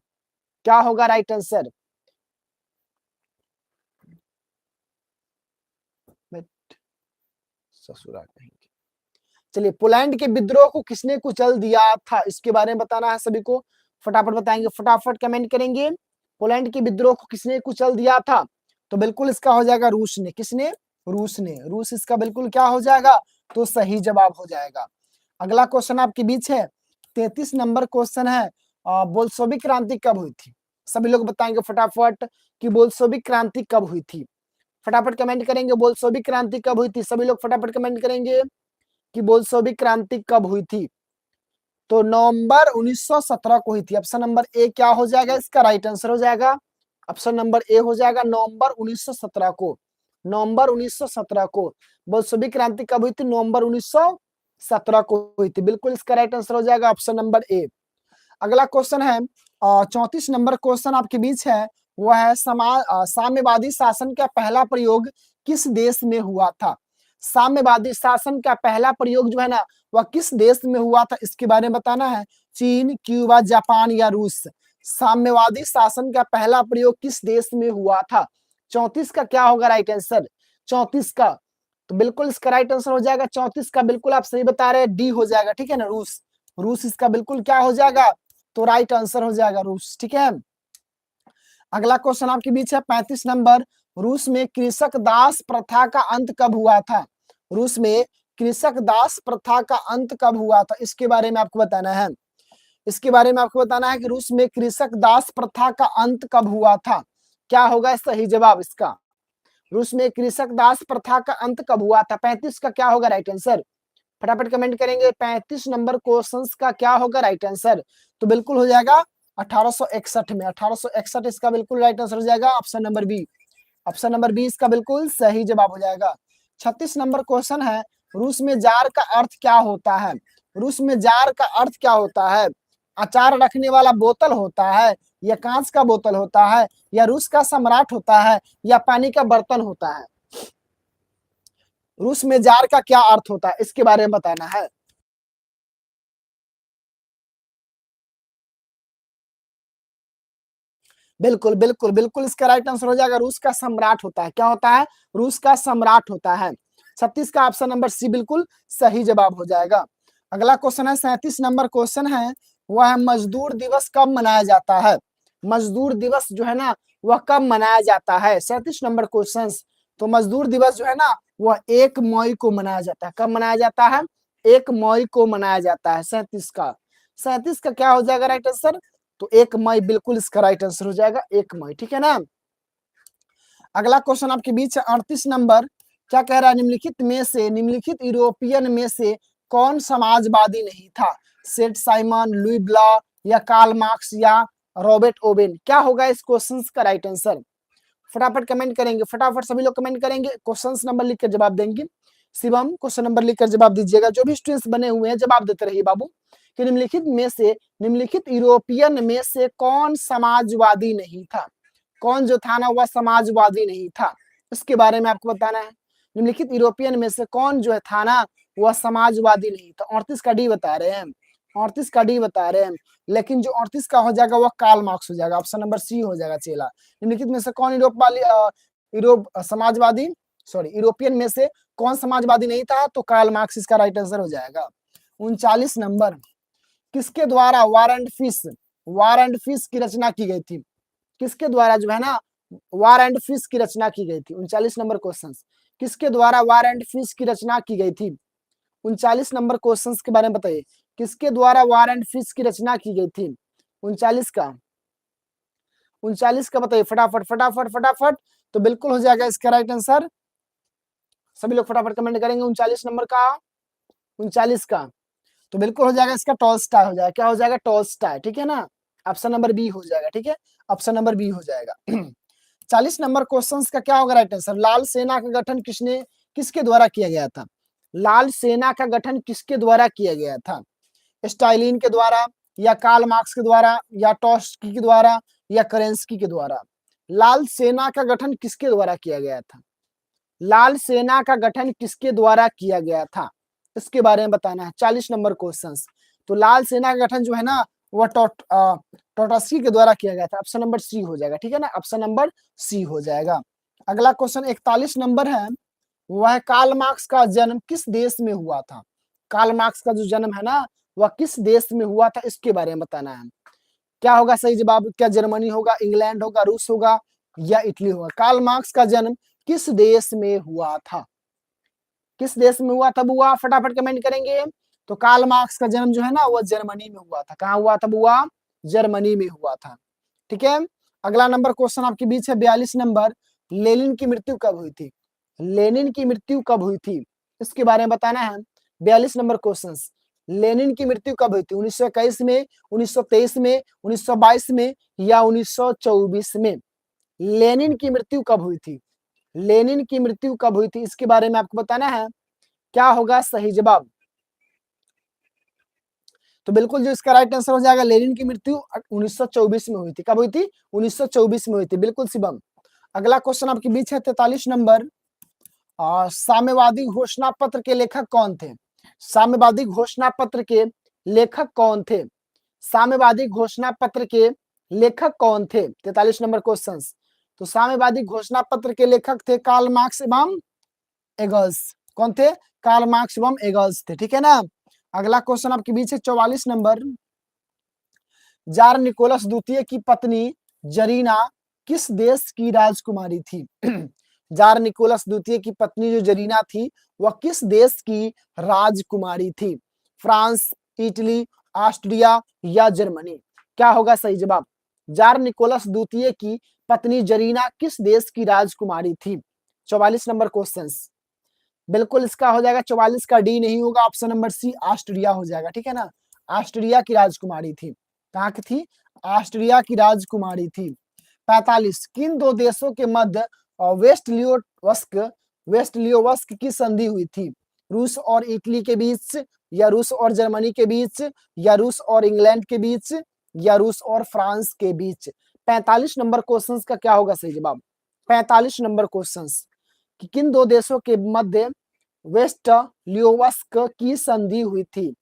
क्या होगा राइट आंसर? ससुरा कहेंगे। चलिए, पोलैंड के विद्रोह को किसने कुचल दिया था, इसके बारे में बताना है सभी को। फटाफट बताएंगे, फटाफट कमेंट करेंगे। पोलैंड के विद्रोह को किसने कुचल दिया था? तो बिल्कुल इसका हो जाएगा रूस ने। किसने? रूस ने। रूस इसका बिल्कुल क्या हो जाएगा? तो सही जवाब हो जाएगा। अगला क्वेश्चन आपके बीच है, 33 नंबर क्वेश्चन है, बोल्शेविक क्रांति कब हुई थी? सभी लोग बताएंगे फटाफट कि बोल्शेविक क्रांति कब हुई थी। फटाफट कमेंट करेंगे, बोल्शेविक क्रांति कब हुई थी। सभी लोग फटाफट कमेंट करेंगे कि बोल्शेविक क्रांति कब हुई थी। तो नवंबर 1917 को हुई थी। ऑप्शन नंबर ए क्या हो जाएगा? इसका राइट आंसर हो जाएगा ऑप्शन नंबर ए हो जाएगा, नवंबर 1917 को। नवंबर 1917 को बोल्शेविक क्रांति कब हुई थी? नवंबर 1917 को हुई थी। बिल्कुल इसका राइट आंसर हो जाएगा ऑप्शन नंबर ए। अगला क्वेश्चन है 34 नंबर क्वेश्चन आपके बीच है, वह है साम्यवादी शासन का पहला प्रयोग किस देश में हुआ था? साम्यवादी शासन का पहला प्रयोग जो है ना, वह किस देश में हुआ था, इसके बारे में बताना है। चीन, क्यूबा, जापान या रूस? साम्यवादी शासन का पहला प्रयोग किस देश में हुआ था? 34 का क्या होगा राइट आंसर? 34 का तो बिल्कुल इसका राइट आंसर हो जाएगा 34 का। बिल्कुल आप सही बता रहे हैं, डी हो जाएगा। ठीक है ना, रूस। रूस इसका बिल्कुल क्या हो जाएगा? तो राइट आंसर हो जाएगा रूस। ठीक है। अगला क्वेश्चन आपके बीच है 35 नंबर, रूस में कृषक दास प्रथा का अंत कब हुआ था? रूस में कृषक दास प्रथा का अंत कब हुआ था, इसके बारे में आपको बताना है। इसके बारे में आपको बताना है कि रूस में कृषक दास प्रथा का अंत कब हुआ था। क्या होगा सही जवाब इसका? रूस में कृषक दास प्रथा का अंत कब हुआ था? 35 का क्या होगा राइट आंसर? फटाफट कमेंट करेंगे, 35 नंबर क्वेश्चन का क्या होगा राइट आंसर? तो बिल्कुल हो जाएगा 1861 में। 1861 इसका बिल्कुल राइट आंसर हो जाएगा option number B. Option number B इसका बिल्कुल सही जवाब हो जाएगा। 36 नंबर क्वेश्चन है, रूस में जार का अर्थ क्या होता है? रूस में जार का अर्थ क्या होता है? अचार रखने वाला बोतल होता है, या कांच का बोतल होता है, या रूस का सम्राट होता है, या पानी का बर्तन होता है? रूस में जार का क्या अर्थ होता है, इसके बारे में बताना है। बिल्कुल बिल्कुल बिल्कुल इसका राइट आंसर हो जाएगा, रूस का सम्राट होता है। क्या होता है? रूस का सम्राट होता है। 36 का ऑप्शन नंबर सी बिल्कुल सही जवाब हो जाएगा। अगला क्वेश्चन है 37 नंबर क्वेश्चन है, वह है मजदूर दिवस कब मनाया जाता है? मजदूर दिवस जो है ना, वह कब मनाया जाता है? 37 नंबर क्वेश्चन। तो मजदूर दिवस जो है ना, वह 1 मई को मनाया जाता है। कब मनाया जाता है? 1 मई को मनाया जाता है। 37 का 37 का क्या हो जाएगा राइट आंसर? तो 1 मई बिल्कुल इसका राइट आंसर हो जाएगा 1 मई। ठीक है ना। अगला क्वेश्चन आपके बीच है 38 नंबर, क्या कह रहा है? निम्नलिखित यूरोपियन में से कौन समाजवादी नहीं था? सेठ साइमन, लुई ब्ला, या कार्ल मार्क्स, या रॉबर्ट ओवेन? क्या होगा इस क्वेश्चन का राइट आंसर? फटाफट कमेंट करेंगे, फटाफट सभी लोग कमेंट करेंगे, क्वेश्चन नंबर लिखकर जवाब देंगे। शिवम क्वेश्चन नंबर लिखकर जवाब दीजिएगा। जो भी स्टूडेंट्स बने हुए हैं जवाब देते रहिए बाबू। कि निम्नलिखित यूरोपियन में से कौन समाजवादी नहीं था? कौन जो था ना, वह समाजवादी नहीं था, इसके बारे में आपको बताना है। निम्नलिखित यूरोपियन में से कौन जो है था ना, वह समाजवादी नहीं था। 38 का डी बता रहे हैं, 38 का डी बता रहे हैं। लेकिन जो 38 का हो जाएगा वह कार्ल मार्क्स हो जाएगा। ऑप्शन नंबर सी हो जाएगा चेला। निम्नलिखित में से कौन यूरोपियन में से कौन समाजवादी नहीं था? तो कार्ल मार्क्स इसका राइट आंसर हो जाएगा। 39 नंबर, किसके द्वारा वार एंड फीस की रचना की गई थी? किसके द्वारा जो है ना, वार एंड फीस की रचना की गई थी? 39 नंबर क्वेश्चन, किसके द्वारा वार एंड फीस की रचना की गई थी? 39 नंबर क्वेश्चन के बारे में बताइए, किसके द्वारा वार एंड फीस की रचना की गई थी? 39 का 39 का बताइए फटाफट फटाफट फटाफट। तो बिल्कुल हो जाएगा इसका राइट आंसर। सभी लोग फटाफट कमेंट करेंगे 39 नंबर का, 39 का। तो बिल्कुल हो जाएगा इसका टॉल्स्टाय हो जाएगा। क्या हो जाएगा? टॉल्स्टाय, ठीक है ना। ऑप्शन नंबर बी हो जाएगा, ठीक है, ऑप्शन नंबर बी हो जाएगा। 40 नंबर क्वेश्चन का क्या होगा राइट आंसर? लाल सेना का गठन किसके द्वारा किया गया था? लाल सेना का गठन किसके द्वारा किया गया था? स्टालिन के द्वारा, या कार्ल मार्क्स के द्वारा, या ट्रॉट्स्की के द्वारा, या केरेंस्की के द्वारा? लाल सेना का गठन किसके द्वारा किया गया था? लाल सेना का गठन किसके द्वारा किया गया था, इसके बारे में बताना है। 40 नंबर क्वेश्चन। तो लाल सेना का गठन जो है ना वह ट्रॉट्स्की के द्वारा किया गया था। ऑप्शन नंबर सी हो जाएगा, ठीक है ना, ऑप्शन नंबर सी हो जाएगा। अगला क्वेश्चन 41 नंबर है, वह कार्ल मार्क्स का जन्म किस देश में हुआ था? कार्ल मार्क्स का जो जन्म है ना वह किस देश में हुआ था, इसके बारे में बताना है। क्या होगा सही जवाब? क्या जर्मनी होगा, इंग्लैंड होगा, रूस होगा, या इटली होगा? कार्ल मार्क्स का जन्म किस देश में हुआ था? किस देश में हुआ था बुआ? फटाफट कमेंट करेंगे। तो कार्ल मार्क्स का जन्म जो है ना वह जर्मनी में हुआ था। कहाँ हुआ था बुआ? जर्मनी में हुआ था, ठीक है। अगला नंबर क्वेश्चन आपके बीच है 42 नंबर, लेनिन की मृत्यु कब हुई थी? लेनिन की मृत्यु कब हुई थी, इसके बारे में बताना है। 42 नंबर क्वेश्चन, लेनिन की मृत्यु कब हुई थी? 1921 में, 1923 में, 1922 में, या 1924 में? लेनिन की मृत्यु कब हुई थी? लेनिन की मृत्यु कब हुई थी, इसके बारे में आपको बताना है। क्या होगा सही जवाब? तो बिल्कुल जो इसका राइट आंसर हो जाएगा, लेनिन की मृत्यु 1924 में हुई थी। कब हुई थी? 1924 में हुई थी, बिल्कुल शिवम। अगला क्वेश्चन आपके बीच है 43 नंबर, साम्यवादी घोषणा पत्र के लेखक कौन थे? साम्यवादी घोषणा पत्र के लेखक कौन थे? साम्यवादी घोषणा पत्र के लेखक कौन थे? 43 नंबर क्वेश्चन। तो साम्यवादी घोषणा पत्र के लेखक थे कार्ल मार्क्स एवं एंगल्स। कौन थे? कार्ल मार्क्स एवं एंगल्स थे, ठीक है ना। अगला क्वेश्चन आपके बीच है 44 नंबर, जार निकोलस द्वितीय की पत्नी जरीना किस देश की राजकुमारी थी? जार निकोलस द्वितीय की पत्नी जो जरीना थी वह किस देश की राजकुमारी थी? फ्रांस, इटली, ऑस्ट्रिया, या जर्मनी? क्या होगा सही जवाब? जार निकोलस द्वितीय की पत्नी जरीना किस देश की राजकुमारी थी? 44 नंबर क्वेश्चन। बिल्कुल इसका हो जाएगा 44 का डी नहीं होगा, ऑप्शन नंबर सी ऑस्ट्रिया हो जाएगा, ठीक है ना। ऑस्ट्रिया की राजकुमारी थी। कहाँ की थी? ऑस्ट्रिया की राजकुमारी थी। 45, किन दो देशों के मध्य वेस्ट लियोवस्क की संधि हुई थी? रूस और इटली के बीच, या रूस और जर्मनी के बीच, या रूस और इंग्लैंड के बीच, या रूस और फ्रांस के बीच? 45 नंबर क्वेश्चन का क्या होगा सही जवाब? 45 नंबर क्वेश्चन कि किन दो देशों के मध्य वेस्ट लियोवस्क की संधि हुई थी?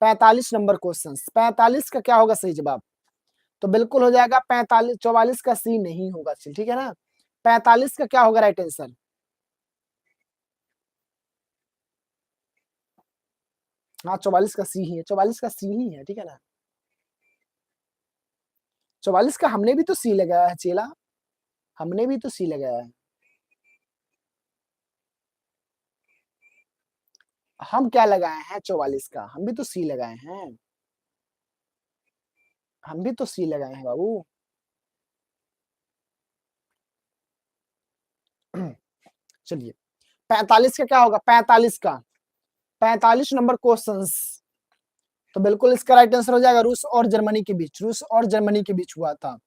45 नंबर क्वेश्चन। 45 का क्या होगा सही जवाब? तो बिल्कुल हो जाएगा 45, 44 का सी नहीं होगा, ठीक है ना। 45 का क्या होगा राइट आंसर? हाँ 44 का सी ही है, 44 का सी ही है, ठीक है ना। 44 का हमने भी तो सी लगाया है चेला, हमने भी तो सी लगाया है। हम क्या लगाए हैं? 44 का हम भी तो सी लगाए हैं, हम भी तो सी लगाए हैं बाबू। चलिए 45 का क्या होगा? 45 का 45 नंबर क्वेश्चन। तो बिल्कुल इसका राइट आंसर हो जाएगा रूस और जर्मनी के बीच, रूस और जर्मनी के बीच हुआ था।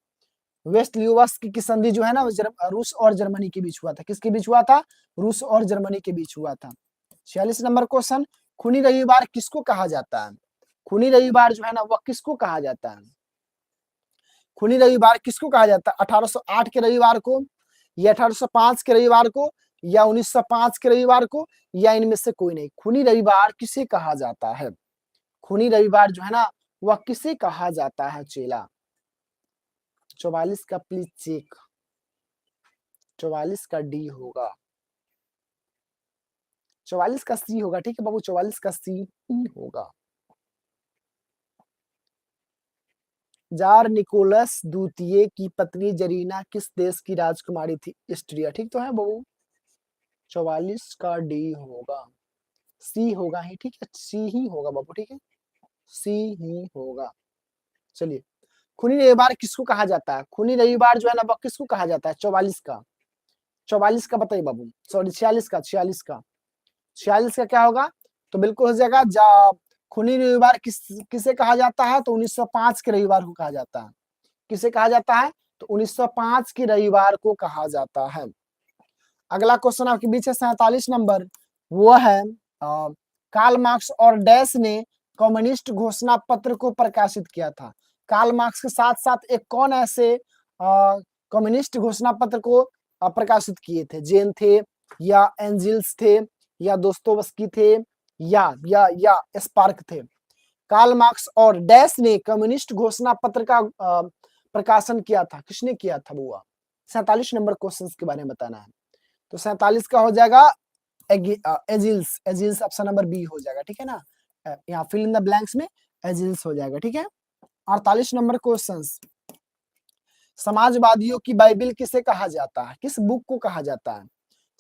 वेस्ट लियोवस्क की संधि जो है ना रूस और जर्मनी के बीच हुआ था। किसके बीच हुआ था? रूस और जर्मनी के बीच हुआ था। 46 नंबर क्वेश्चन, खूनी रविवार किसको कहा जाता है? खूनी रविवार जो है ना वह किसको कहा जाता है? खूनी रविवार किसको कहा जाता है? 1808 के रविवार को, या 1805 के रविवार को, या 1905 के रविवार को, या इनमें से कोई नहीं? खूनी रविवार किसे कहा जाता है? खूनी रविवार जो है ना वह किसे कहा जाता है चेला? 44 का प्लीज चेक, 44 का डी होगा, 44 का सी होगा, ठीक है बाबू, 44 का सी ही होगा। जार निकोलस द्वितीय की पत्नी जरीना किस देश की राजकुमारी थी? ऑस्ट्रिया, ठीक तो है बाबू, 44 का डी होगा, सी होगा ही, ठीक है, सी ही होगा बाबू, ठीक है, सी ही होगा। चलिए खूनी रविवार किसको कहा जाता है? खूनी रविवार जो है ना वो किसको कहा जाता है? 44 का, 44 का बताइए बाबू, सॉरी 46 का, 46 का, 46 का क्या होगा? तो बिल्कुल हो जाएगा खूनी रविवार किसे कहा जाता है? तो 1905 के रविवार को कहा जाता है। किसे कहा जाता है? तो 1905 के रविवार को कहा जाता है। अगला क्वेश्चन आपके बीच है 47 नंबर, वो है कार्ल मार्क्स और डैश ने कम्युनिस्ट घोषणा पत्र को प्रकाशित किया था। कार्ल मार्क्स के साथ साथ एक कौन ऐसे कम्युनिस्ट घोषणा पत्र को प्रकाशित किए थे? जेन थे या एंजिल्स थे या दोस्तोवस्की थे या स्पार्क थे? कार्ल मार्क्स और डैश ने कम्युनिस्ट घोषणा पत्र का प्रकाशन किया था। किसने किया था बुआ? 47 नंबर क्वेश्चन के बारे में बताना है। तो 47 का हो जाएगा एजिल्स, एजिल्स ऑप्शन नंबर बी हो जाएगा, ठीक है ना। यहाँ फिल इन द ब्लैंक्स में एजिल्स हो जाएगा, ठीक है। 48 नंबर क्वेश्चन, समाजवादियों की बाइबिल किसे कहा जाता है? किस बुक को कहा जाता है?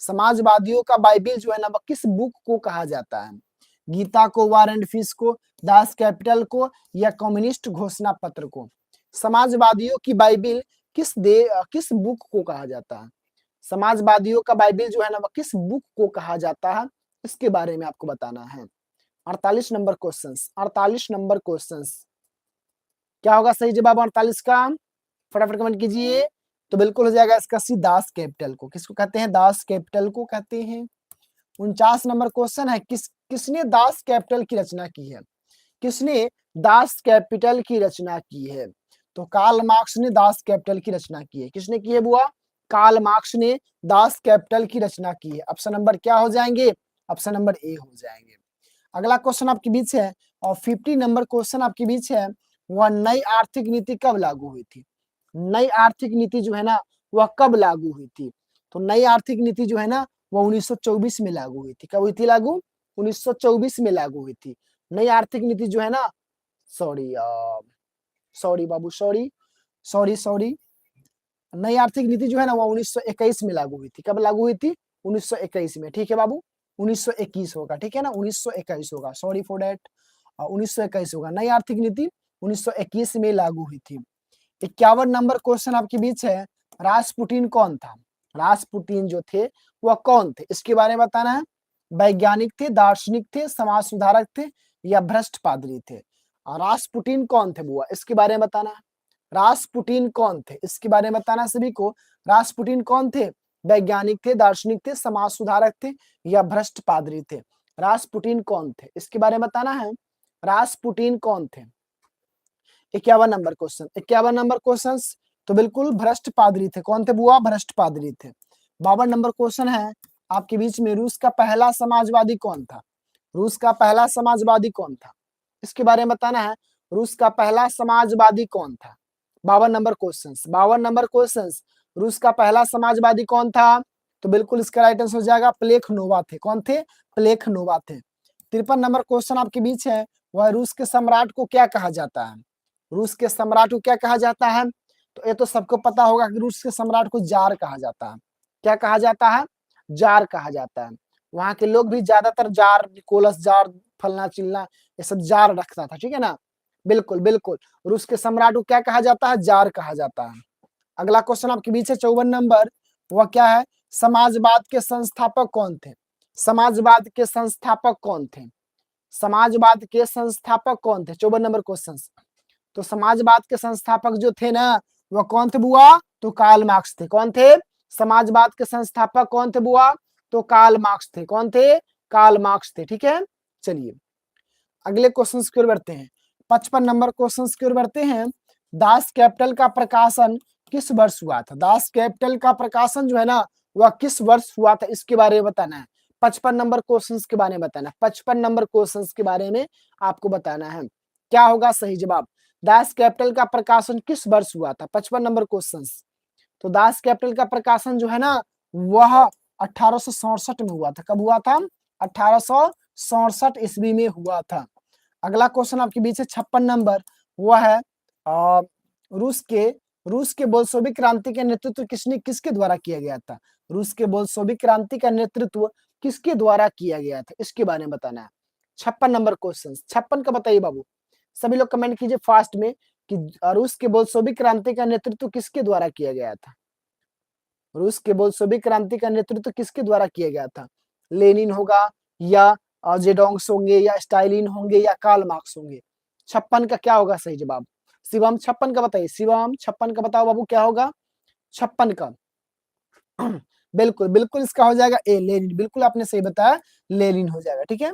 समाजवादियों का बाइबिल जो है ना वो किस बुक को कहा जाता है? गीता को, वार एंड पीस को, दास कैपिटल को या कम्युनिस्ट घोषणा पत्र को? समाजवादियों की बाइबिल किस बुक को कहा जाता है? समाजवादियों का बाइबिल जो है ना वो किस बुक को कहा जाता है, इसके बारे में आपको बताना है। 48 नंबर क्वेश्चन, 48 नंबर क्वेश्चन क्या होगा सही जवाब 48 का? फटाफट कमेंट कीजिए। तो बिल्कुल हो जाएगा इसका सी, दास कैपिटल को। किसको कहते हैं? दास कैपिटल को कहते हैं। 49 नंबर क्वेश्चन है, किसने दास कैपिटल की रचना की है? किसने दास कैपिटल की रचना की है? तो कार्ल मार्क्स ने दास कैपिटल की रचना की है। किसने की है बुआ? कार्ल मार्क्स ने दास कैपिटल की रचना की है। ऑप्शन नंबर क्या हो जाएंगे? ऑप्शन नंबर ए हो जाएंगे। अगला क्वेश्चन आपके बीच है और 50 नंबर क्वेश्चन आपके बीच है, वह नई आर्थिक नीति कब लागू हुई थी? नई आर्थिक नीति जो है ना वह कब लागू हुई थी? तो नई आर्थिक नीति जो है ना वह 1924 में लागू हुई थी। कब हुई थी लागू? 1924 में लागू हुई थी। नई आर्थिक नीति जो है ना, सॉरी सॉरी बाबू, सॉरी सॉरी सॉरी, नई आर्थिक नीति जो है ना वो 1921 में लागू हुई थी। कब लागू हुई थी? 1921 में, ठीक है बाबू। 1921 होगा, ठीक है ना, 1921 होगा, सॉरी फॉर दैट, 1921 होगा। नई आर्थिक नीति 1921 में लागू हुई थी। 51 नंबर क्वेश्चन आपके बीच है, रासपुटीन कौन था? रासपुटीन जो थे वह कौन थे, इसके बारे में बताना है। वैज्ञानिक थे, दार्शनिक थे, समाज सुधारक थे या भ्रष्ट पादरी थे? रासपुटीन कौन थे बुआ, इसके बारे में बताना है। रासपुटीन कौन थे, इसके बारे में बताना सभी को। रासपुटीन कौन थे? वैज्ञानिक थे, दार्शनिक थे, समाज सुधारक थे या भ्रष्ट पादरी थे? रासपुटीन कौन थे, इसके बारे में बताना है। रासपुटीन कौन थे? 51 नंबर क्वेश्चन, 51 नंबर क्वेश्चन, तो बिल्कुल भ्रष्ट पादरी थे। कौन थे बुआ? भ्रष्ट पादरी थे। 52 नंबर क्वेश्चन है आपके बीच में, रूस का पहला समाजवादी कौन था? रूस का पहला समाजवादी कौन था, इसके बारे में बताना है। रूस का पहला समाजवादी कौन था? 52 नंबर क्वेश्चन, 52 नंबर क्वेश्चन, रूस का पहला समाजवादी कौन था? तो बिल्कुल इसका राइट आंसर हो जाएगा प्लेखनोवा थे। कौन थे? प्लेखनोवा थे। 53 नंबर क्वेश्चन आपके बीच है, वह रूस के सम्राट को क्या कहा जाता है? रूस के सम्राट को क्या कहा जाता है? तो ये तो सबको पता होगा कि रूस के सम्राट को जार कहा जाता है। क्या कहा जाता है? जार कहा जाता है। वहां के लोग भी ज्यादातर जार, निकोलस जार, फलना चिलना, ये सब जार रखता था, ठीक है ना। बिल्कुल बिल्कुल, रूस के सम्राट को क्या कहा जाता है? जार कहा जाता है। अगला क्वेश्चन आपके बीच है 54 नंबर, वह क्या है? समाजवाद के संस्थापक कौन थे? समाजवाद के संस्थापक कौन थे? समाजवाद के संस्थापक कौन थे? 54 नंबर क्वेश्चन। तो समाजवाद के संस्थापक जो थे ना वह कौन थे बुआ? तो कार्ल मार्क्स थे। कौन थे? समाजवाद के संस्थापक कौन थे बुआ? तो कार्ल मार्क्स थे। कौन थे? कार्ल मार्क्स थे, ठीक है। चलिए अगले क्वेश्चन की ओर बढ़ते हैं। 55 नंबर क्वेश्चन की ओर बढ़ते हैं। दास कैपिटल का प्रकाशन किस वर्ष हुआ था? दास कैपिटल का प्रकाशन जो है ना वह किस वर्ष हुआ था, इसके बारे में बताना है। 55 नंबर क्वेश्चन के बारे में बताना है। 55 नंबर क्वेश्चन के बारे में आपको बताना है। क्या होगा सही जवाब? दास कैपिटल का प्रकाशन किस वर्ष हुआ था? 55 नंबर क्वेश्चन। तो दास कैपिटल का प्रकाशन जो है ना वह 1867 में हुआ था। कब हुआ था? 1867 ईस्वी में हुआ था। अगला क्वेश्चन आपके बीच है 56 नंबर, वह है रूस के बोल्शेविक क्रांति का नेतृत्व किसके द्वारा किया गया था? रूस के बोल्शेविक क्रांति का नेतृत्व किसके द्वारा किया गया था, इसके बारे में बताना है। 56 नंबर क्वेश्चन, 56 का बताइए बाबू। सभी लोग कमेंट कीजिए फास्ट में कि रूस के बोल्शेविक क्रांति का नेतृत्व किसके द्वारा किया गया था? रूस के बोल्शेविक क्रांति का नेतृत्व किसके द्वारा किया गया था? लेनिन होगा या जेडोंग्स होंगे या स्टालिन होंगे या कार्ल मार्क्स होंगे? 56 का क्या होगा सही जवाब? शिवम 56 का बताइए, शिवम 56 का बताओ बाबू क्या होगा 56 का? बिल्कुल बिल्कुल इसका हो जाएगा ए लेनिन, बिल्कुल आपने सही बताया लेनिन हो जाएगा। ठीक है,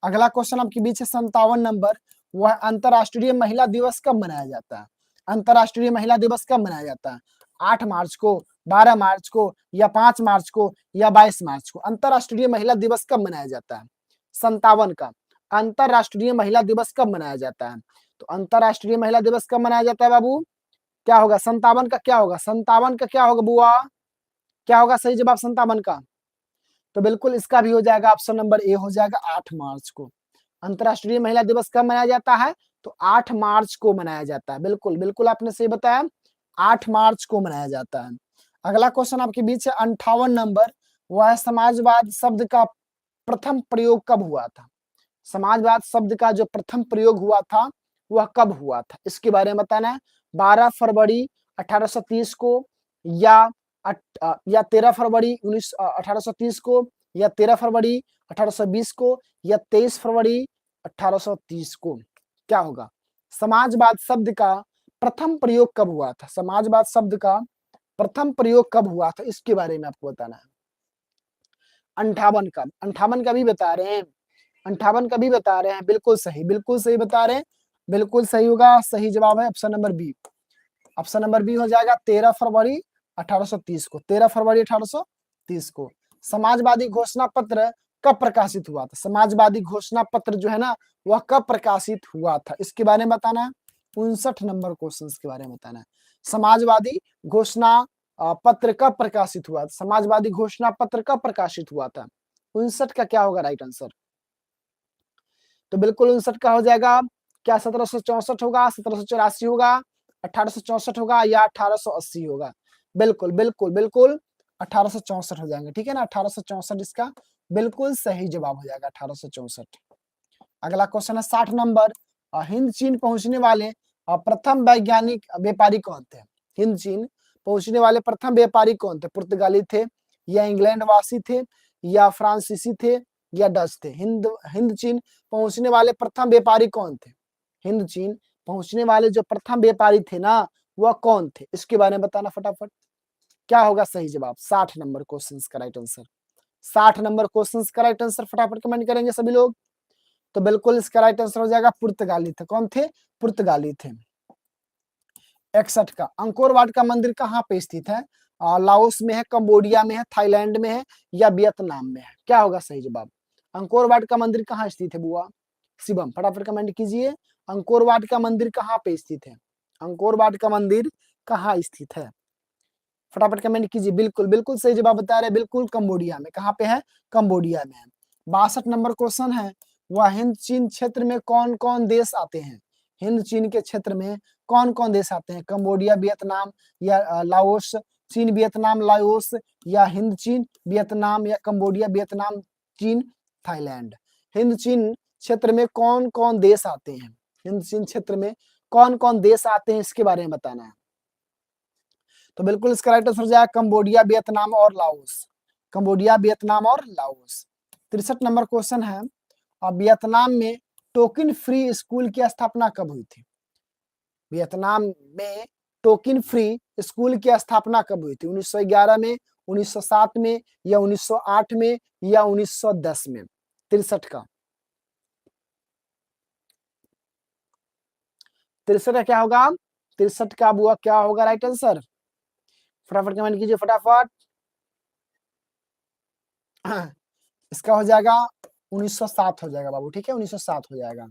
अगला क्वेश्चन आपके बीच है 57 नंबर, वह अंतरराष्ट्रीय महिला दिवस कब मनाया जाता है? अंतरराष्ट्रीय महिला दिवस कब मनाया जाता है? 8 मार्च को, 12 मार्च को या 5 मार्च को या 22 मार्च को? अंतरराष्ट्रीय महिला दिवस कब मनाया जाता है? 57 का अंतरराष्ट्रीय महिला दिवस कब मनाया जाता है? तो अंतरराष्ट्रीय महिला दिवस कब मनाया जाता है बाबू? क्या होगा 57 का? क्या होगा 57 का? क्या होगा बुआ? क्या होगा सही जवाब 57 का? तो बिल्कुल इसका भी हो जाएगा ऑप्शन नंबर ए हो जाएगा 8 मार्च को। अंतरराष्ट्रीय महिला दिवस कब मनाया जाता है? तो 8 मार्च को मनाया जाता है। बिल्कुल बिल्कुल आपने सही बताया 8 मार्च को मनाया जाता है। अगला क्वेश्चन आपके बीच है 58 नंबर, वह समाजवाद शब्द का प्रथम प्रयोग कब हुआ था? समाजवाद शब्द का जो प्रथम प्रयोग हुआ था वह कब हुआ था? इसके बारे में बताना है। 12 फरवरी 1830 को या 13 फरवरी 1830 को या 13 फरवरी 1820 को या 23 फरवरी 1830 को? क्या होगा? समाजवाद शब्द का प्रथम प्रयोग कब हुआ था? समाजवाद शब्द का प्रथम प्रयोग कब हुआ था इसके बारे में आपको बताना है। 58 का भी बता रहे हैं, 58 का भी बता रहे हैं, बिल्कुल सही बता रहे हैं, बिल्कुल सही होगा। सही जवाब है option number B. Option number B हो जाएगा 13 फरवरी 1830 को, 13 फरवरी 1830 को। समाजवादी घोषणा पत्र कब प्रकाशित हुआ था? समाजवादी घोषणा पत्र जो है ना वह कब प्रकाशित हुआ था इसके बारे में बताना है। 59 नंबर क्वेश्चन के बारे में बताना है। समाजवादी घोषणा पत्र कब प्रकाशित हुआ था? समाजवादी घोषणा पत्र कब प्रकाशित हुआ था? 59 का क्या होगा राइट आंसर? तो बिल्कुल 59 का हो जाएगा क्या 1764 होगा, 1784 होगा, 1864 होगा या 1880 होगा? बिल्कुल बिल्कुल बिल्कुल 1864 हो जाएंगे। ठीक है ना, 1864 इसका बिल्कुल सही जवाब हो जाएगा 1864। अगला क्वेश्चन है 60 नंबर, हिंद चीन पहुंचने वाले प्रथम वैज्ञानिक व्यापारी कौन थे? हिंद चीन पहुंचने वाले प्रथम व्यापारी कौन थे? पुर्तगाली थे या इंग्लैंड वासी थे या फ्रांसीसी थे या डच थे? हिंद चीन पहुंचने वाले प्रथम व्यापारी कौन थे? हिंद चीन पहुंचने वाले जो प्रथम व्यापारी थे ना वह कौन थे इसके बारे में बताना फटाफट। क्या होगा सही जवाब? 60 नंबर क्वेश्चन का राइट आंसर, 60 नंबर क्वेश्चन का राइट आंसर फटाफट कमेंट करेंगे सभी लोग। तो बिल्कुल इसका राइट आंसर हो जाएगा पुर्तगाली थे। कौन थे? पुर्तगाली थे। 61 का अंकोर वाट का मंदिर कहाँ पे स्थित है? लाओस में है, कंबोडिया में है, थाईलैंड में है या वियतनाम में है? क्या होगा सही जवाब? अंकोर वाट का मंदिर कहाँ स्थित है बुआ? शिवम फटाफट कमेंट कीजिए, अंकोर वाट का मंदिर कहाँ पे स्थित है? अंकोर वाट का मंदिर कहाँ स्थित है? फटाफट कमेंट कीजिए। बिल्कुल बिल्कुल सही जवाब बता रहे हैं, बिल्कुल कंबोडिया में। कहाँ पे है? कंबोडिया में है। 62 नंबर क्वेश्चन है, वह हिंद चीन क्षेत्र में कौन कौन देश आते हैं? हिंद चीन के क्षेत्र में कौन कौन देश आते हैं? कंबोडिया, वियतनाम या लाओस? चीन, वियतनाम, लाओस या हिंद चीन, वियतनाम या कंबोडिया, वियतनाम, चीन, थाईलैंड? हिंद चीन क्षेत्र में कौन कौन देश आते हैं? हिंद चीन क्षेत्र में कौन कौन देश आते हैं इसके बारे में बताना है। तो बिल्कुल इसका राइट आंसर हो जाएगा कंबोडिया, वियतनाम और लाओस। कंबोडिया, वियतनाम और लाओस। 63 नंबर क्वेश्चन है, वियतनाम में टोकन फ्री स्कूल की स्थापना कब हुई थी? वियतनाम में टोकन फ्री स्कूल की स्थापना कब हुई थी? 1911 में, 1907 में या 1908 में या 1910 में? 63 का 63 का क्या होगा? 63 का बुआ क्या होगा राइट आंसर? फटाफट कमेंट कीजिए फटाफट। इसका हो जाएगा 1907 हो जाएगा बाबू। ठीक है, 1907 हो जाएगा।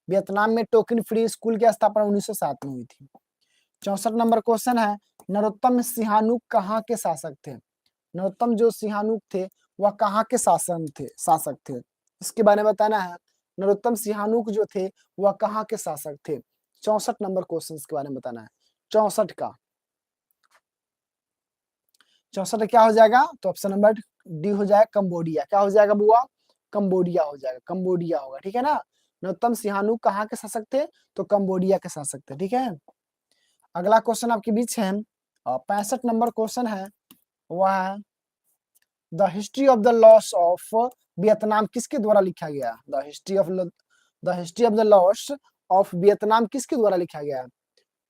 वियतनाम में टोकन फ्री स्कूल की स्थापना 1907 में हुई थी। 64 नंबर क्वेश्चन है, नरोत्तम सिंहानुक कहाँ के शासक थे? नरोत्तम जो सिंहानुक थे वह कहाँ के शासक थे इसके बारे में बताना है। नरोत्तम सिंहानुक जो थे वह कहाँ के शासक थे? 64 नंबर क्वेश्चन के बारे में बताना है। 64 का 64 क्या हो जाएगा? तो ऑप्शन नंबर डी हो जाएगा कंबोडिया। क्या हो जाएगा बुआ? कंबोडिया हो जाएगा, कंबोडिया होगा। ठीक है ना, नरोत्तम सिंहानू कहाँ के शासक थे? तो कंबोडिया के शासक थे, ठीक है। अगला क्वेश्चन आपके बीच है 65 नंबर क्वेश्चन है, वह है the history of the loss of Vietnam किसके द्वारा लिखा गया? The history of the loss of Vietnam किसके द्वारा लिखा गया?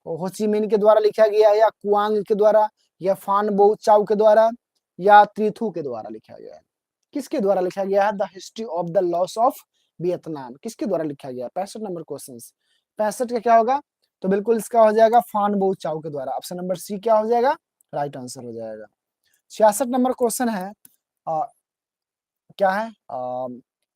हो ची मिन के द्वारा लिखा गया, या कुआंग के द्वारा, या फान बो चाउ के द्वारा, या त्रिथु के द्वारा लिखा गया है? किसके द्वारा लिखा गया है the history of the loss of Vietnam? किसके द्वारा लिखा गया? 65 नंबर क्वेश्चन। 65 का क्या होगा? तो बिल्कुल इसका हो जाएगा फान बो चाउ के द्वारा। ऑप्शन नंबर सी क्या हो जाएगा? राइट आंसर हो जाएगा। 66 नंबर क्वेश्चन है, क्या है,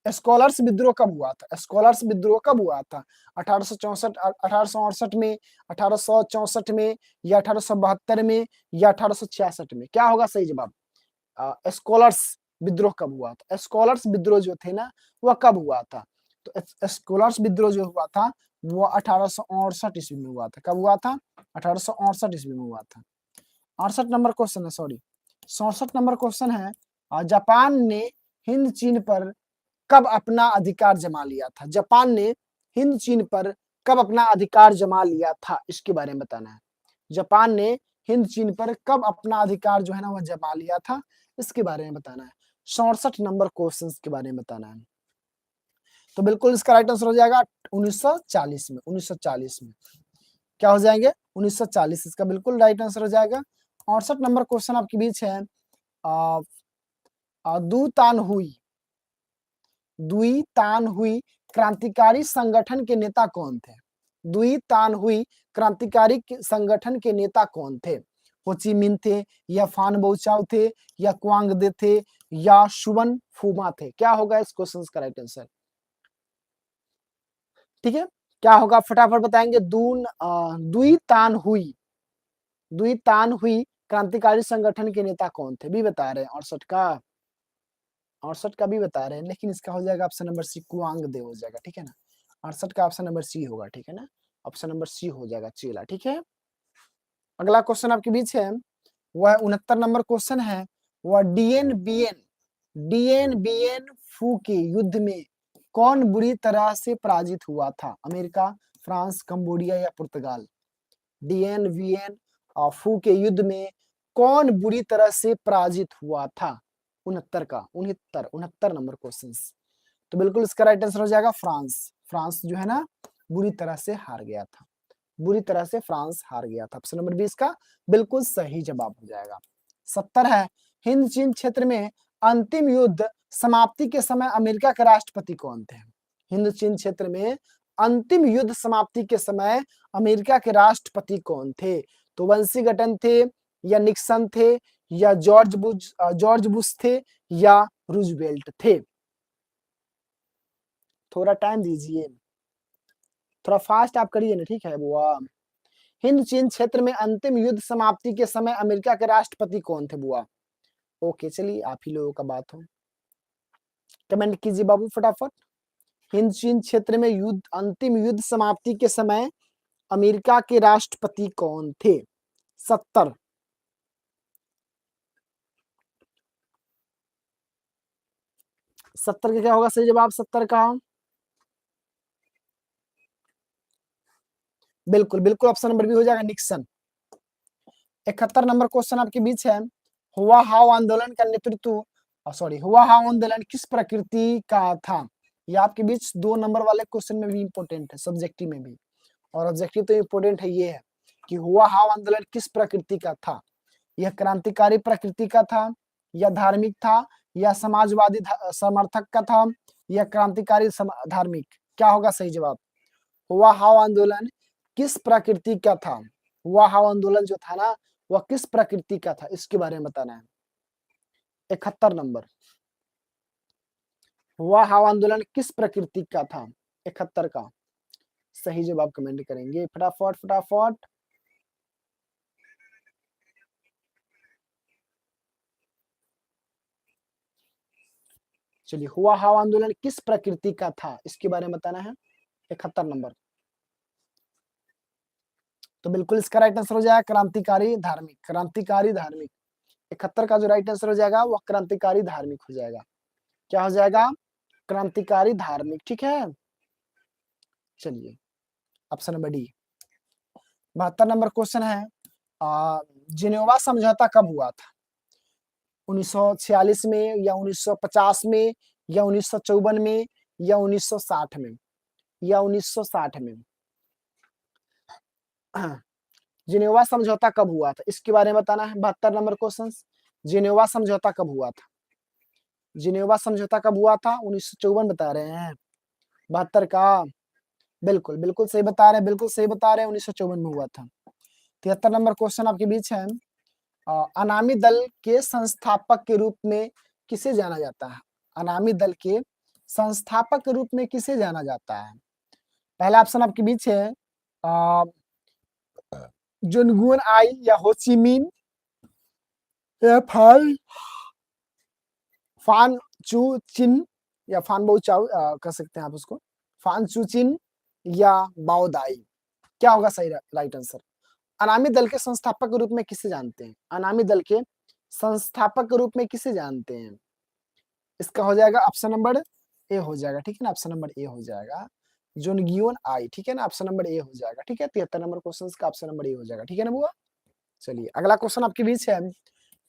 स्कॉलर्स विद्रोह कब हुआ था? स्कॉलर्स विद्रोह कब हुआ था? 1864, 1868 में, 1864 में, या 1872 में, या 1866 में? क्या होगा सही जवाब? स्कॉलर्स विद्रोह कब हुआ था? स्कॉलर्स विद्रोह जो थे ना, वह कब हुआ था? तो स्कॉलर्स विद्रोह जो हुआ था वो 1868 ईस्वी में हुआ था। कब हुआ था? 1868 ईस्वी में हुआ था। 68 नंबर क्वेश्चन है, सॉरी 67 नंबर क्वेश्चन है, जापान ने हिंद चीन पर कब अपना अधिकार जमा लिया था? जापान ने हिंद चीन पर कब अपना अधिकार जमा लिया था, इसके बारे में बताना है। जापान ने हिंद चीन पर कब अपना अधिकार जो है ना वह जमा लिया था, इसके बारे में बताना है। 67 नंबर क्वेश्चन के बारे में बताना है। तो बिल्कुल इसका राइट आंसर हो जाएगा 1940 में। 1940 में क्या हो जाएंगे? 1940 इसका बिल्कुल राइट आंसर हो जाएगा। 68 नंबर क्वेश्चन आपके बीच है, दू तान हुई दुई तान हुई क्रांतिकारी संगठन के नेता कौन थे? दुई तान हुई क्रांतिकारी संगठन के नेता कौन थे? हो ची मिन थे, या फान बोचाओ थे, या क्वांग दे थे, या शुवन फुमा थे? क्या होगा इस क्वेश्चन का राइट आंसर? ठीक है, क्या होगा फटाफट बताएंगे। दुई तान हुई क्रांतिकारी संगठन के नेता कौन थे? भी बता रहे हैं 68 का भी बता रहे हैं, लेकिन इसका हो जाएगा ऑप्शन नंबर सी, कुआंग दे हो जाएगा, ठीक है ना। 68 का ऑप्शन नंबर सी होगा, ठीक है ना। ऑप्शन नंबर सी हो जाएगा चेला, ठीक है। अगला क्वेश्चन आपके बीच है, वह 69 नंबर क्वेश्चन है, वह डीएन बीएन फू के युद्ध में कौन बुरी तरह से पराजित हुआ था? अमेरिका, फ्रांस, कंबोडिया, या पुर्तगाल? डीएन वीएन फू के युद्ध में कौन बुरी तरह से पराजित हुआ था? 69 नंबर क्वेश्चन। तो बिल्कुल इसका राइट आंसर हो जाएगा फ्रांस। फ्रांस जो है ना बुरी तरह से हार गया था। बुरी तरह से फ्रांस हार गया था। ऑप्शन नंबर 20 का बिल्कुल सही जवाब हो जाएगा। 70 है, हिंद चीन क्षेत्र में अंतिम युद्ध समाप्ति के समय अमेरिका के राष्ट्रपति कौन थे? हिंद चीन क्षेत्र में अंतिम युद्ध समाप्ति के समय अमेरिका के राष्ट्रपति कौन थे? तो वंशीगटन थे, या निक्सन थे, या जॉर्ज बुश थे, या रूजवेल्ट थे? थोड़ा टाइम दीजिए, थोड़ा फास्ट आप करिए ना, ठीक है बुआ। हिंद चीन क्षेत्र में अंतिम युद्ध समाप्ति के समय अमेरिका के राष्ट्रपति कौन थे बुआ? ओके चलिए, आप ही लोगों का बात हो, कमेंट कीजिए बाबू फटाफट। हिंद चीन क्षेत्र में अंतिम युद्ध समाप्ति के समय अमेरिका के राष्ट्रपति कौन थे? 70। का क्या होगा सही जवाब? 70 का बिल्कुल बिल्कुल ऑप्शन नंबर बी हो जाएगा, निक्सन। 71 नंबर क्वेश्चन आपके बीच है, हुआ हाव आंदोलन का नेतृत्व हुआ हाव आंदोलन किस प्रकृति का था? ये आपके बीच 2 नंबर वाले क्वेश्चन में भी इंपॉर्टेंट है, सब्जेक्टिव में भी, और ऑब्जेक्टिव तो इंपॉर्टेंट है। ये है कि हुआ हाव आंदोलन किस प्रकृति का था? यह क्रांतिकारी प्रकृति का था, या धार्मिक था, या समाजवादी समर्थक का था, या क्रांतिकारी धार्मिक? क्या होगा सही जवाब? हुआ हाव आंदोलन किस प्रकृति का था? हुआ हाव आंदोलन जो था ना वह किस प्रकृति का था, इसके बारे में बताना है। 71 नंबर, हुआ हाव आंदोलन किस प्रकृति का था? 71 का सही जवाब कमेंट करेंगे फटाफट फटाफट। चलिए, हुआ हाव आंदोलन किस प्रकृति का था, इसके बारे में बताना है। 71 नंबर, तो बिल्कुल इसका राइट आंसर हो जाएगा क्रांतिकारी धार्मिक। क्रांतिकारी धार्मिक 71 का जो राइट आंसर हो जाएगा वह क्रांतिकारी धार्मिक हो जाएगा। क्या हो जाएगा? क्रांतिकारी धार्मिक, ठीक है। चलिए option number D. 72 number question है, जिनेवा समझौता कब हुआ था? 1946 में या 1950 में या 1954 में या 1960 में या 1960 में? जिनेवा समझौता कब हुआ था, इसके बारे में बताना है। 72 नंबर क्वेश्चन, जिनेवा समझौता कब हुआ था? जिनेवा समझौता कब हुआ था? 1954 बता रहे हैं। 72 का बिल्कुल बिल्कुल सही बता रहे हैं, बिल्कुल सही बता रहे हैं, 1954 में हुआ था। 73 नंबर क्वेश्चन आपके बीच है, अनामी दल के संस्थापक के रूप में किसे जाना जाता है? अनामी दल के संस्थापक के रूप में किसे जाना जाता है? पहला ऑप्शन आपके बीच है, जुनगुन आई या होचिमिन या फान चू चिन या फान बो चाउ कह सकते हैं आप उसको, फान चू चिन या बाओदाई। क्या होगा सही राइट आंसर? अनामी दल के संस्थापक के रूप में किसे जानते हैं? अनामी दल के संस्थापक के रूप में किसे जानते हैं? इसका हो जाएगा ऑप्शन नंबर ए हो जाएगा, ठीक है ना, ऑप्शन नंबर ए हो जाएगा, जुनगियोन आई, ठीक है ना, ऑप्शन नंबर ए हो जाएगा, ठीक है। 73 नंबर क्वेश्चन का ऑप्शन नंबर ए हो जाएगा, ठीक है ना बुआ। चलिए अगला क्वेश्चन आपके बीच है,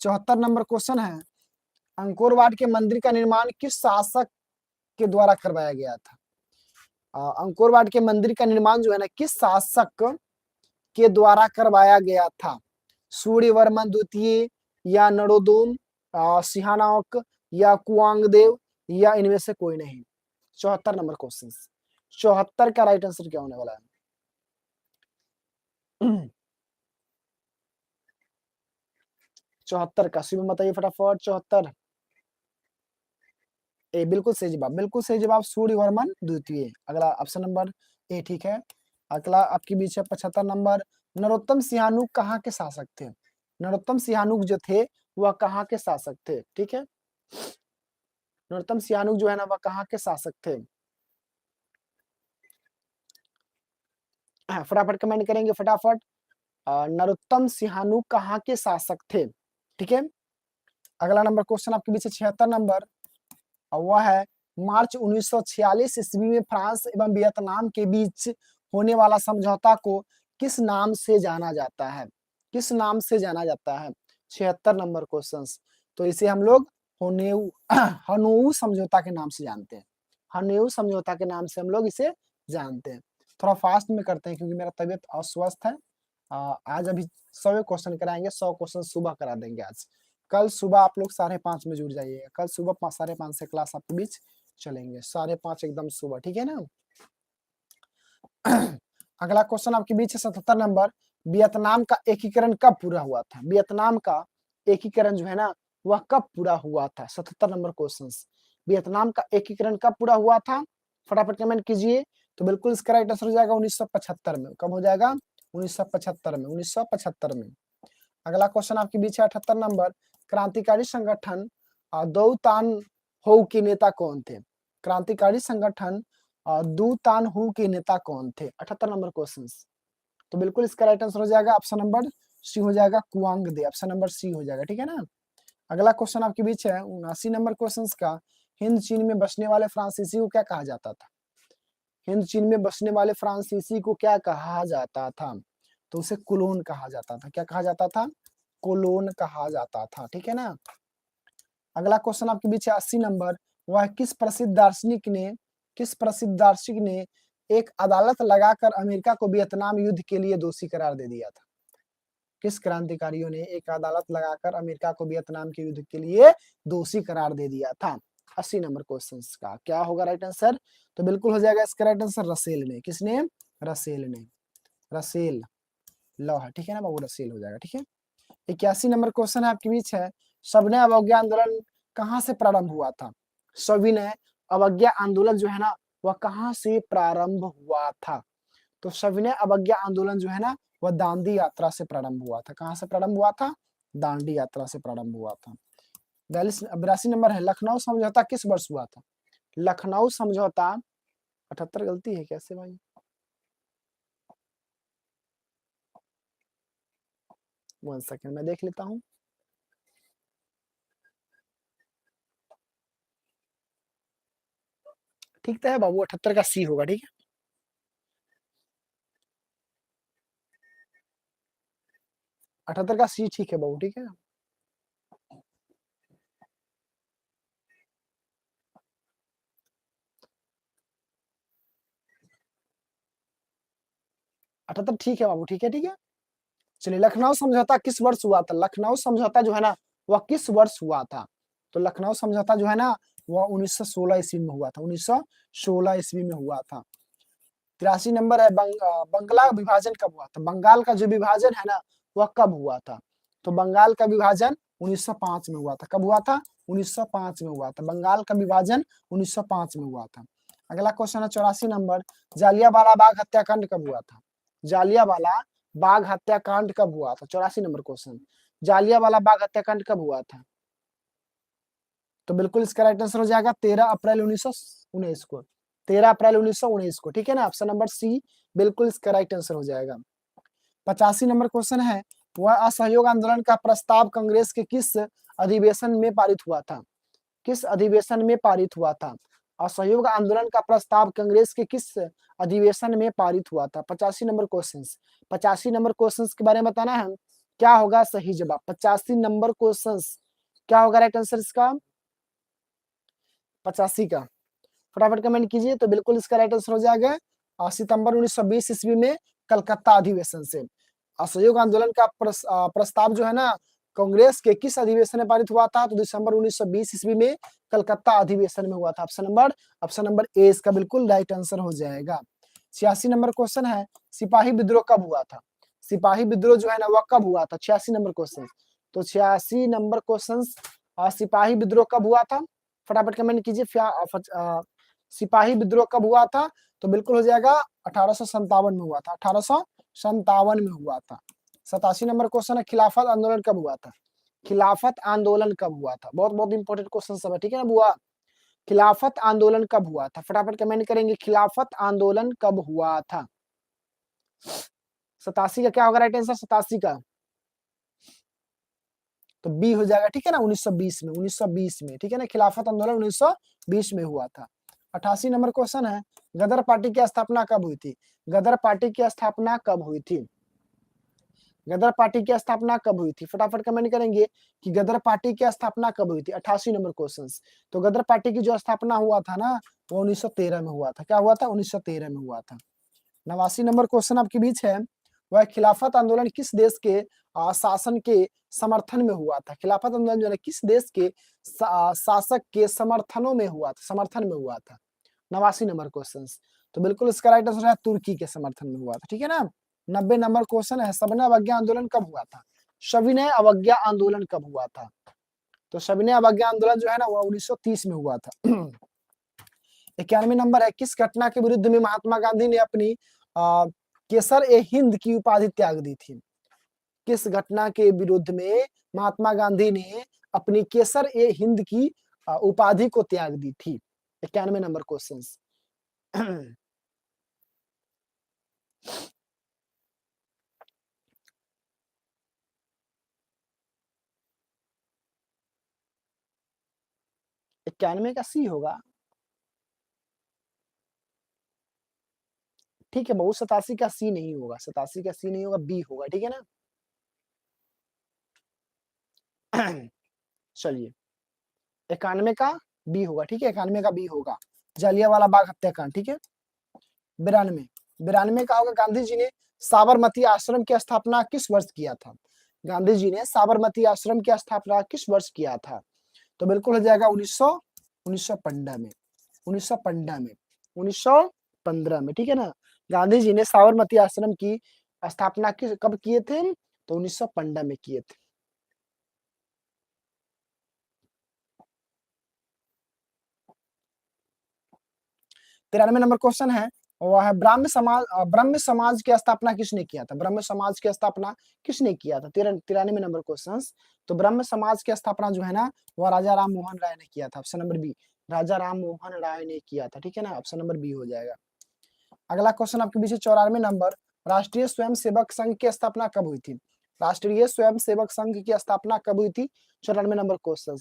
74 नंबर क्वेश्चन है, अंकोर वाट के मंदिर का निर्माण किस शासक के द्वारा करवाया गया था? अंकोर वाट के मंदिर का निर्माण जो है ना, किस शासक के द्वारा करवाया गया था? सूर्यवर्मन द्वितीय या नरोदोम सिहानाक या कुआंगदेव या इनमें से कोई नहीं? 74 नंबर क्वेश्चन, 74 का राइट आंसर क्या होने वाला है? 74 का शिव बताइए फटाफट। 74 ए बिल्कुल सही जवाब, बिल्कुल सही जवाब, सूर्यवर्मन द्वितीय। अगला ऑप्शन नंबर ए ठीक है। अगला आपके बीच है 75 नंबर, नरोत्तम सिहानुक कहाँ के शासक थे? नरोत्तम सिहानुक जो थे वह कहाँ के शासक थे? ठीक है, नरोत्तम सिहानुक जो है ना वह कहाँ के शासक थे? फटाफट कमेंट करेंगे फटाफट। नरोत्तम सिहानुक कहाँ के शासक थे? ठीक है। अगला नंबर क्वेश्चन आपके बीच 76 नंबर, और वह है, मार्च 1946 ईस्वी में फ्रांस एवं वियतनाम के बीच होने वाला समझौता को किस नाम से जाना जाता है? किस नाम से जाना जाता है? 76 नंबर क्वेश्चन। तो इसे हम लोग होनेऊ हनोऊ समझौता के नाम से जानते हैं। हनोऊ समझौता के नाम से हम लोग इसे जानते हैं। थोड़ा फास्ट में करते हैं क्योंकि मेरा तबीयत अस्वस्थ है। आज अभी 100 क्वेश्चन कराएंगे, 100 क्वेश्चन सुबह करा देंगे आज। कल सुबह आप लोग 5:30 में जुड़ जाइएगा, कल सुबह 5:30 से क्लास आपके बीच चलेंगे, 5:30 एकदम सुबह, ठीक है ना। अगला क्वेश्चन आपके बीच है 77 नंबर, वियतनाम का एकीकरण कब पूरा हुआ था? वियतनाम का एकीकरण जो है ना वह कब पूरा हुआ था? 77 नंबर क्वेश्चन, वियतनाम का एकीकरण कब पूरा हुआ था? फटाफट कमेंट कीजिए। तो बिल्कुल इसका राइट आंसर हो जाएगा 1975 में। कब हो जाएगा? 1975 में, 1975 में। अगला क्वेश्चन आपके बीच है 78 नंबर, क्रांतिकारी संगठन दो तान हो के नेता कौन थे? क्रांतिकारी संगठन दो तान हो के नेता कौन थे? 78 नंबर क्वेश्चन। तो बिल्कुल इसका राइट आंसर हो जाएगा ऑप्शन नंबर सी हो जाएगा, कुआंग दे, ऑप्शन नंबर सी हो जाएगा, ठीक है ना। अगला क्वेश्चन आपके बीच है 79 नंबर क्वेश्चन का, हिंद चीन में बसने वाले फ्रांसीसी को क्या कहा जाता था? हिंद चीन में बसने वाले फ्रांसीसी को क्या कहा जाता था? तो उसे कोलोन कहा जाता था। क्या कहा जाता था? कोलोन कहा जाता था, ठीक है ना। अगला क्वेश्चन आपके बीच है 80 नंबर, वह किस प्रसिद्ध दार्शनिक ने एक अदालत लगाकर अमेरिका को वियतनाम युद्ध के लिए दोषी करार दे दिया था? किस क्रांतिकारियों ने एक अदालत लगाकर अमेरिका को वियतनाम के युद्ध के लिए दोषी करार दे दिया था? 80 नंबर क्वेश्चन का क्या होगा राइट आंसर? तो बिल्कुल हो जाएगा इसका राइट आंसर रसेल ने। किसने? रसेल ने। रसेल लॉ है, ठीक है ना बाबू, रसेल हो जाएगा, ठीक है। 81 नंबर क्वेश्चन है आपके बीच है, सविनय अवज्ञा आंदोलन कहाँ से प्रारंभ हुआ था? सविनय अवज्ञा आंदोलन जो है ना वह कहाँ से प्रारंभ हुआ था? तो सविनय अवज्ञा आंदोलन जो है ना वह दांडी यात्रा से प्रारंभ हुआ था। कहाँ से प्रारंभ हुआ था? दांडी यात्रा से प्रारंभ हुआ था। 82 नंबर है, लखनऊ समझौता किस वर्ष हुआ था? लखनऊ समझौता 78 गलती है कैसे भाई? वन सेकेंड मैं देख लेता हूँ। ठीक तो है बाबू, 78 का सी होगा, ठीक है। 78 का सी ठीक है बाबू, ठीक है। अठहत्तर ठीक है बाबू, ठीक है, ठीक है। चलिए, लखनऊ समझौता किस वर्ष हुआ था? लखनऊ समझौता जो है ना वह किस वर्ष हुआ था? तो लखनऊ समझौता जो है ना वह 1916 ईस्वी में हुआ था, 1916 ईस्वी में हुआ था। 83 नंबर है, बंगला विभाजन कब हुआ था? बंगाल का जो विभाजन है ना वह कब हुआ था? तो बंगाल का विभाजन 1905 में हुआ था। कब हुआ था? 1905 में हुआ था। बंगाल का विभाजन 1905 में हुआ था। अगला क्वेश्चन है 84 नंबर, जालियांवाला बाग हत्याकांड कब हुआ था? जालियांवाला बाग हत्याकांड कब हुआ था? 84 नंबर क्वेश्चन, जालियांवाला बाग हत्याकांड कब हुआ था? तो बिल्कुल इसका राइट आंसर हो जाएगा 13 अप्रैल 1919 को। 13 अप्रैल 1919 को, ठीक है ना। ऑप्शन नंबर सी बिल्कुल इसका राइट आंसर हो जाएगा। 85 नंबर क्वेश्चन है, वह असहयोग आंदोलन का प्रस्ताव कांग्रेस के किस अधिवेशन में पारित हुआ था? किस अधिवेशन में पारित हुआ था? असहयोग आंदोलन का प्रस्ताव कांग्रेस के किस अधिवेशन में पारित हुआ था? 85 नंबर क्वेश्चन, 85 नंबर क्वेश्चन के बारे में बताना है क्या होगा सही जवाब। 85 नंबर क्वेश्चन क्या होगा राइट आंसर इसका? 85 का फटाफट कमेंट कीजिए। तो बिल्कुल इसका राइट आंसर हो जाएगा सितंबर 1920 ईस्वी में कलकत्ता अधिवेशन से। असहयोग आंदोलन का प्रस्ताव जो है ना कांग्रेस के किस अधिवेशन में पारित हुआ था? तो दिसंबर 1920 ईस्वी में कलकत्ता अधिवेशन में हुआ था। ऑप्शन नंबर ए इसका बिल्कुल राइट आंसर हो जाएगा। 86 नंबर क्वेश्चन है, सिपाही विद्रोह कब हुआ था? सिपाही विद्रोह जो है ना वह कब हुआ था? 86 नंबर क्वेश्चन। तो 86 नंबर क्वेश्चन, सिपाही विद्रोह कब हुआ था? फटाफट कमेंट कीजिए। सिपाही विद्रोह कब हुआ था? तो बिल्कुल हो जाएगा 1857 में हुआ था। 1857 में हुआ था। 87 नंबर क्वेश्चन है, खिलाफत आंदोलन कब हुआ था? खिलाफत आंदोलन कब हुआ था? बहुत बहुत इंपॉर्टेंट क्वेश्चन सब है, ठीक है ना बुआ। खिलाफत आंदोलन कब हुआ था? फटाफट कमेंट करेंगे, खिलाफत आंदोलन कब हुआ था? 87 का क्या होगा राइट आंसर? 87 का तो बी हो जाएगा, ठीक है ना। 1920 में, 1920 में, ठीक है ना। खिलाफत आंदोलन 1920 में हुआ था। 88 नंबर क्वेश्चन है, गदर पार्टी की स्थापना कब हुई थी? गदर पार्टी की स्थापना कब हुई थी? गदर पार्टी की स्थापना कब हुई थी? फटाफट कमेंट करेंगे कि गदर पार्टी की स्थापना कब हुई थी। 88 नंबर क्वेश्चन। तो गदर पार्टी की जो स्थापना हुआ था ना वो 1913 में हुआ था। क्या हुआ था? 1913 में हुआ था। 89 नंबर क्वेश्चन आपके बीच है, वह खिलाफत आंदोलन किस देश के शासन के समर्थन में हुआ था? खिलाफत आंदोलन जो है किस देश के शासक के समर्थनों में हुआ था? समर्थन में हुआ था। 89 नंबर क्वेश्चन। तो बिल्कुल इसका राइट आंसर है तुर्की के समर्थन में हुआ था, ठीक है ना। 90 नंबर क्वेश्चन है, सविनय अवज्ञा आंदोलन कब हुआ था? सविनय अवज्ञा आंदोलन कब हुआ था? तो सविनय अवज्ञा आंदोलन जो है ना वो 1930 में हुआ था। 91 नंबर है, किस घटना के विरुद्ध में महात्मा गांधी ने अपनी केसर ए हिंद की उपाधि त्याग दी थी? किस घटना के विरुद्ध में महात्मा गांधी ने अपनी केसर ए हिंद की उपाधि को त्याग दी थी? 91 नंबर क्वेश्चन। 91 का सी होगा, ठीक है बहु। 87 का सी नहीं होगा, 87 का सी नहीं होगा, बी होगा, ठीक है ना। चलिए, 91 का बी होगा, ठीक है। 91 का बी होगा, जलियांवाला बाग हत्याकांड, ठीक है। 92, 92 का होगा, गांधी जी ने साबरमती आश्रम की स्थापना किस वर्ष किया था? गांधी जी ने साबरमती आश्रम की स्थापना किस वर्ष किया था? तो बिल्कुल हो जाएगा 1915 में, 1915 में, 1915 में, ठीक है ना। गांधी जी ने साबरमती आश्रम की स्थापना किस कब किए थे? तो 1915 में किए थे। 93 नंबर क्वेश्चन है, वह है ब्रह्म समाज की स्थापना किसने किया था? ब्रह्म समाज की स्थापना किसने किया था? 93 नंबर क्वेश्चन। तो ब्रह्म समाज की स्थापना जो है ना वह राजा राम मोहन राय ने किया था। ऑप्शन नंबर बी, राजा राम मोहन राय ने किया था, ठीक है ना। ऑप्शन नंबर बी हो जाएगा। अगला क्वेश्चन आपके बीच 94 नंबर, राष्ट्रीय स्वयंसेवक संघ की स्थापना कब हुई थी? राष्ट्रीय स्वयंसेवक संघ की स्थापना कब हुई थी? 94 नंबर क्वेश्चन।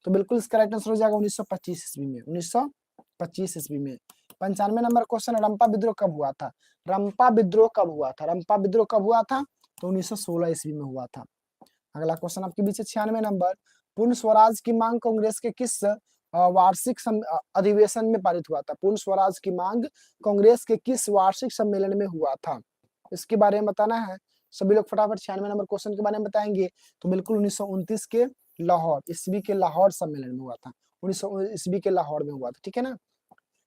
तो बिल्कुल इसका राइट आंसर हो जाएगा 1925 ईस्वी में, 1925 ईस्वी में। 95 नंबर क्वेश्चन, रंपा विद्रोह कब हुआ था? रंपा विद्रोह कब हुआ था? रंपा विद्रोह कब हुआ था? तो 1916 ईस्वी में हुआ था। अगला क्वेश्चन आपके बीच है 96 नंबर, पूर्ण स्वराज की मांग कांग्रेस के किस वार्षिक अधिवेशन में पारित हुआ था? पूर्ण स्वराज की मांग कांग्रेस के किस वार्षिक सम्मेलन में हुआ था? इसके बारे में बताना है सभी लोग फटाफट। 96 नंबर क्वेश्चन के बारे में बताएंगे तो बिल्कुल 1929 के लाहौर ईस्वी के लाहौर सम्मेलन में हुआ था। 1900 ईस्वी के लाहौर में हुआ था, ठीक है ना।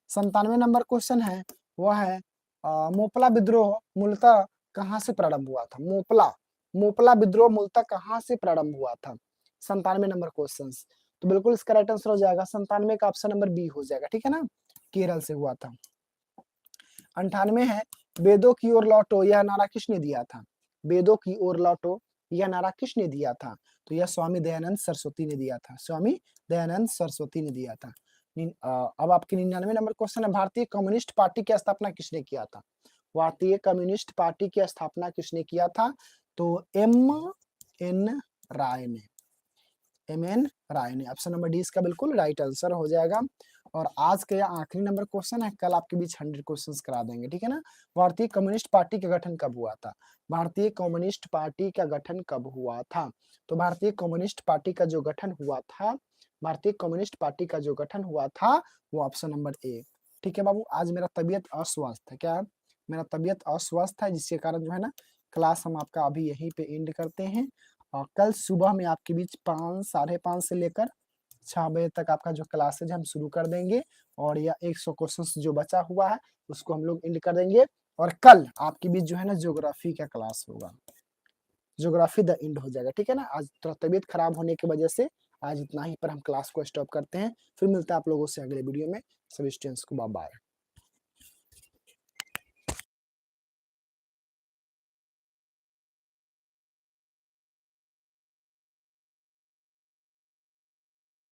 97 नंबर क्वेश्चन है, वह है मोपला विद्रोह मूलतः कहाँ से प्रारंभ हुआ था? मोपला विद्रोह मूलतः कहाँ से प्रारंभ हुआ था? 97 नंबर क्वेश्चन। तो बिल्कुल इसका राइट आंसर हो जाएगा 97 का ऑप्शन नंबर बी हो जाएगा, ठीक है ना। केरल से हुआ था। 98 है, वेदों की ओर लौटो यह नारा किसने दिया था? वेदों की ओर लौटो यह नारा किसने दिया था? तो यह स्वामी दयानंद सरस्वती ने दिया था। स्वामी दयानंद सरस्वती ने दिया था। अब आपके 99 नंबर क्वेश्चन है, भारतीय कम्युनिस्ट पार्टी की स्थापना किसने किया था? भारतीय कम्युनिस्ट पार्टी की स्थापना किसने किया था? तो एम एन राय ने। ऑप्शन नंबर डी इसका बिल्कुल राइट आंसर हो जाएगा। और आज का यह आखिरी नंबर क्वेश्चन है, कल आपके बीच 100 क्वेश्चंस करा देंगे, ठीक है ना। भारतीय कम्युनिस्ट पार्टी का गठन कब हुआ था? भारतीय कम्युनिस्ट पार्टी का गठन कब हुआ था? तो भारतीय कम्युनिस्ट पार्टी का जो गठन हुआ था, भारतीय कम्युनिस्ट पार्टी का जो गठन हुआ था वो ऑप्शन नंबर ए। ठीक है बाबू, आज मेरा तबीयत अस्वस्थ है। क्या? मेरा तबीयत अस्वस्थ है, जिसके कारण जो है ना क्लास हम आपका अभी यहीं पे एंड करते हैं। और कल सुबह में आपके बीच 5, 5:30 से लेकर 6 बजे तक आपका जो क्लासेज हम शुरू कर देंगे। और यह 100 क्वेश्चन जो बचा हुआ है उसको हम लोग एंड कर देंगे। और कल आपके बीच जो है ना ज्योग्राफी का क्लास होगा, ज्योग्राफी द एंड हो जाएगा, ठीक है ना। आज थोड़ा तबीयत खराब होने की वजह से आज इतना ही पर हम क्लास को स्टॉप करते हैं। फिर मिलता है आप लोगों से अगले वीडियो में। सभी स्टूडेंट्स को बाय बाय।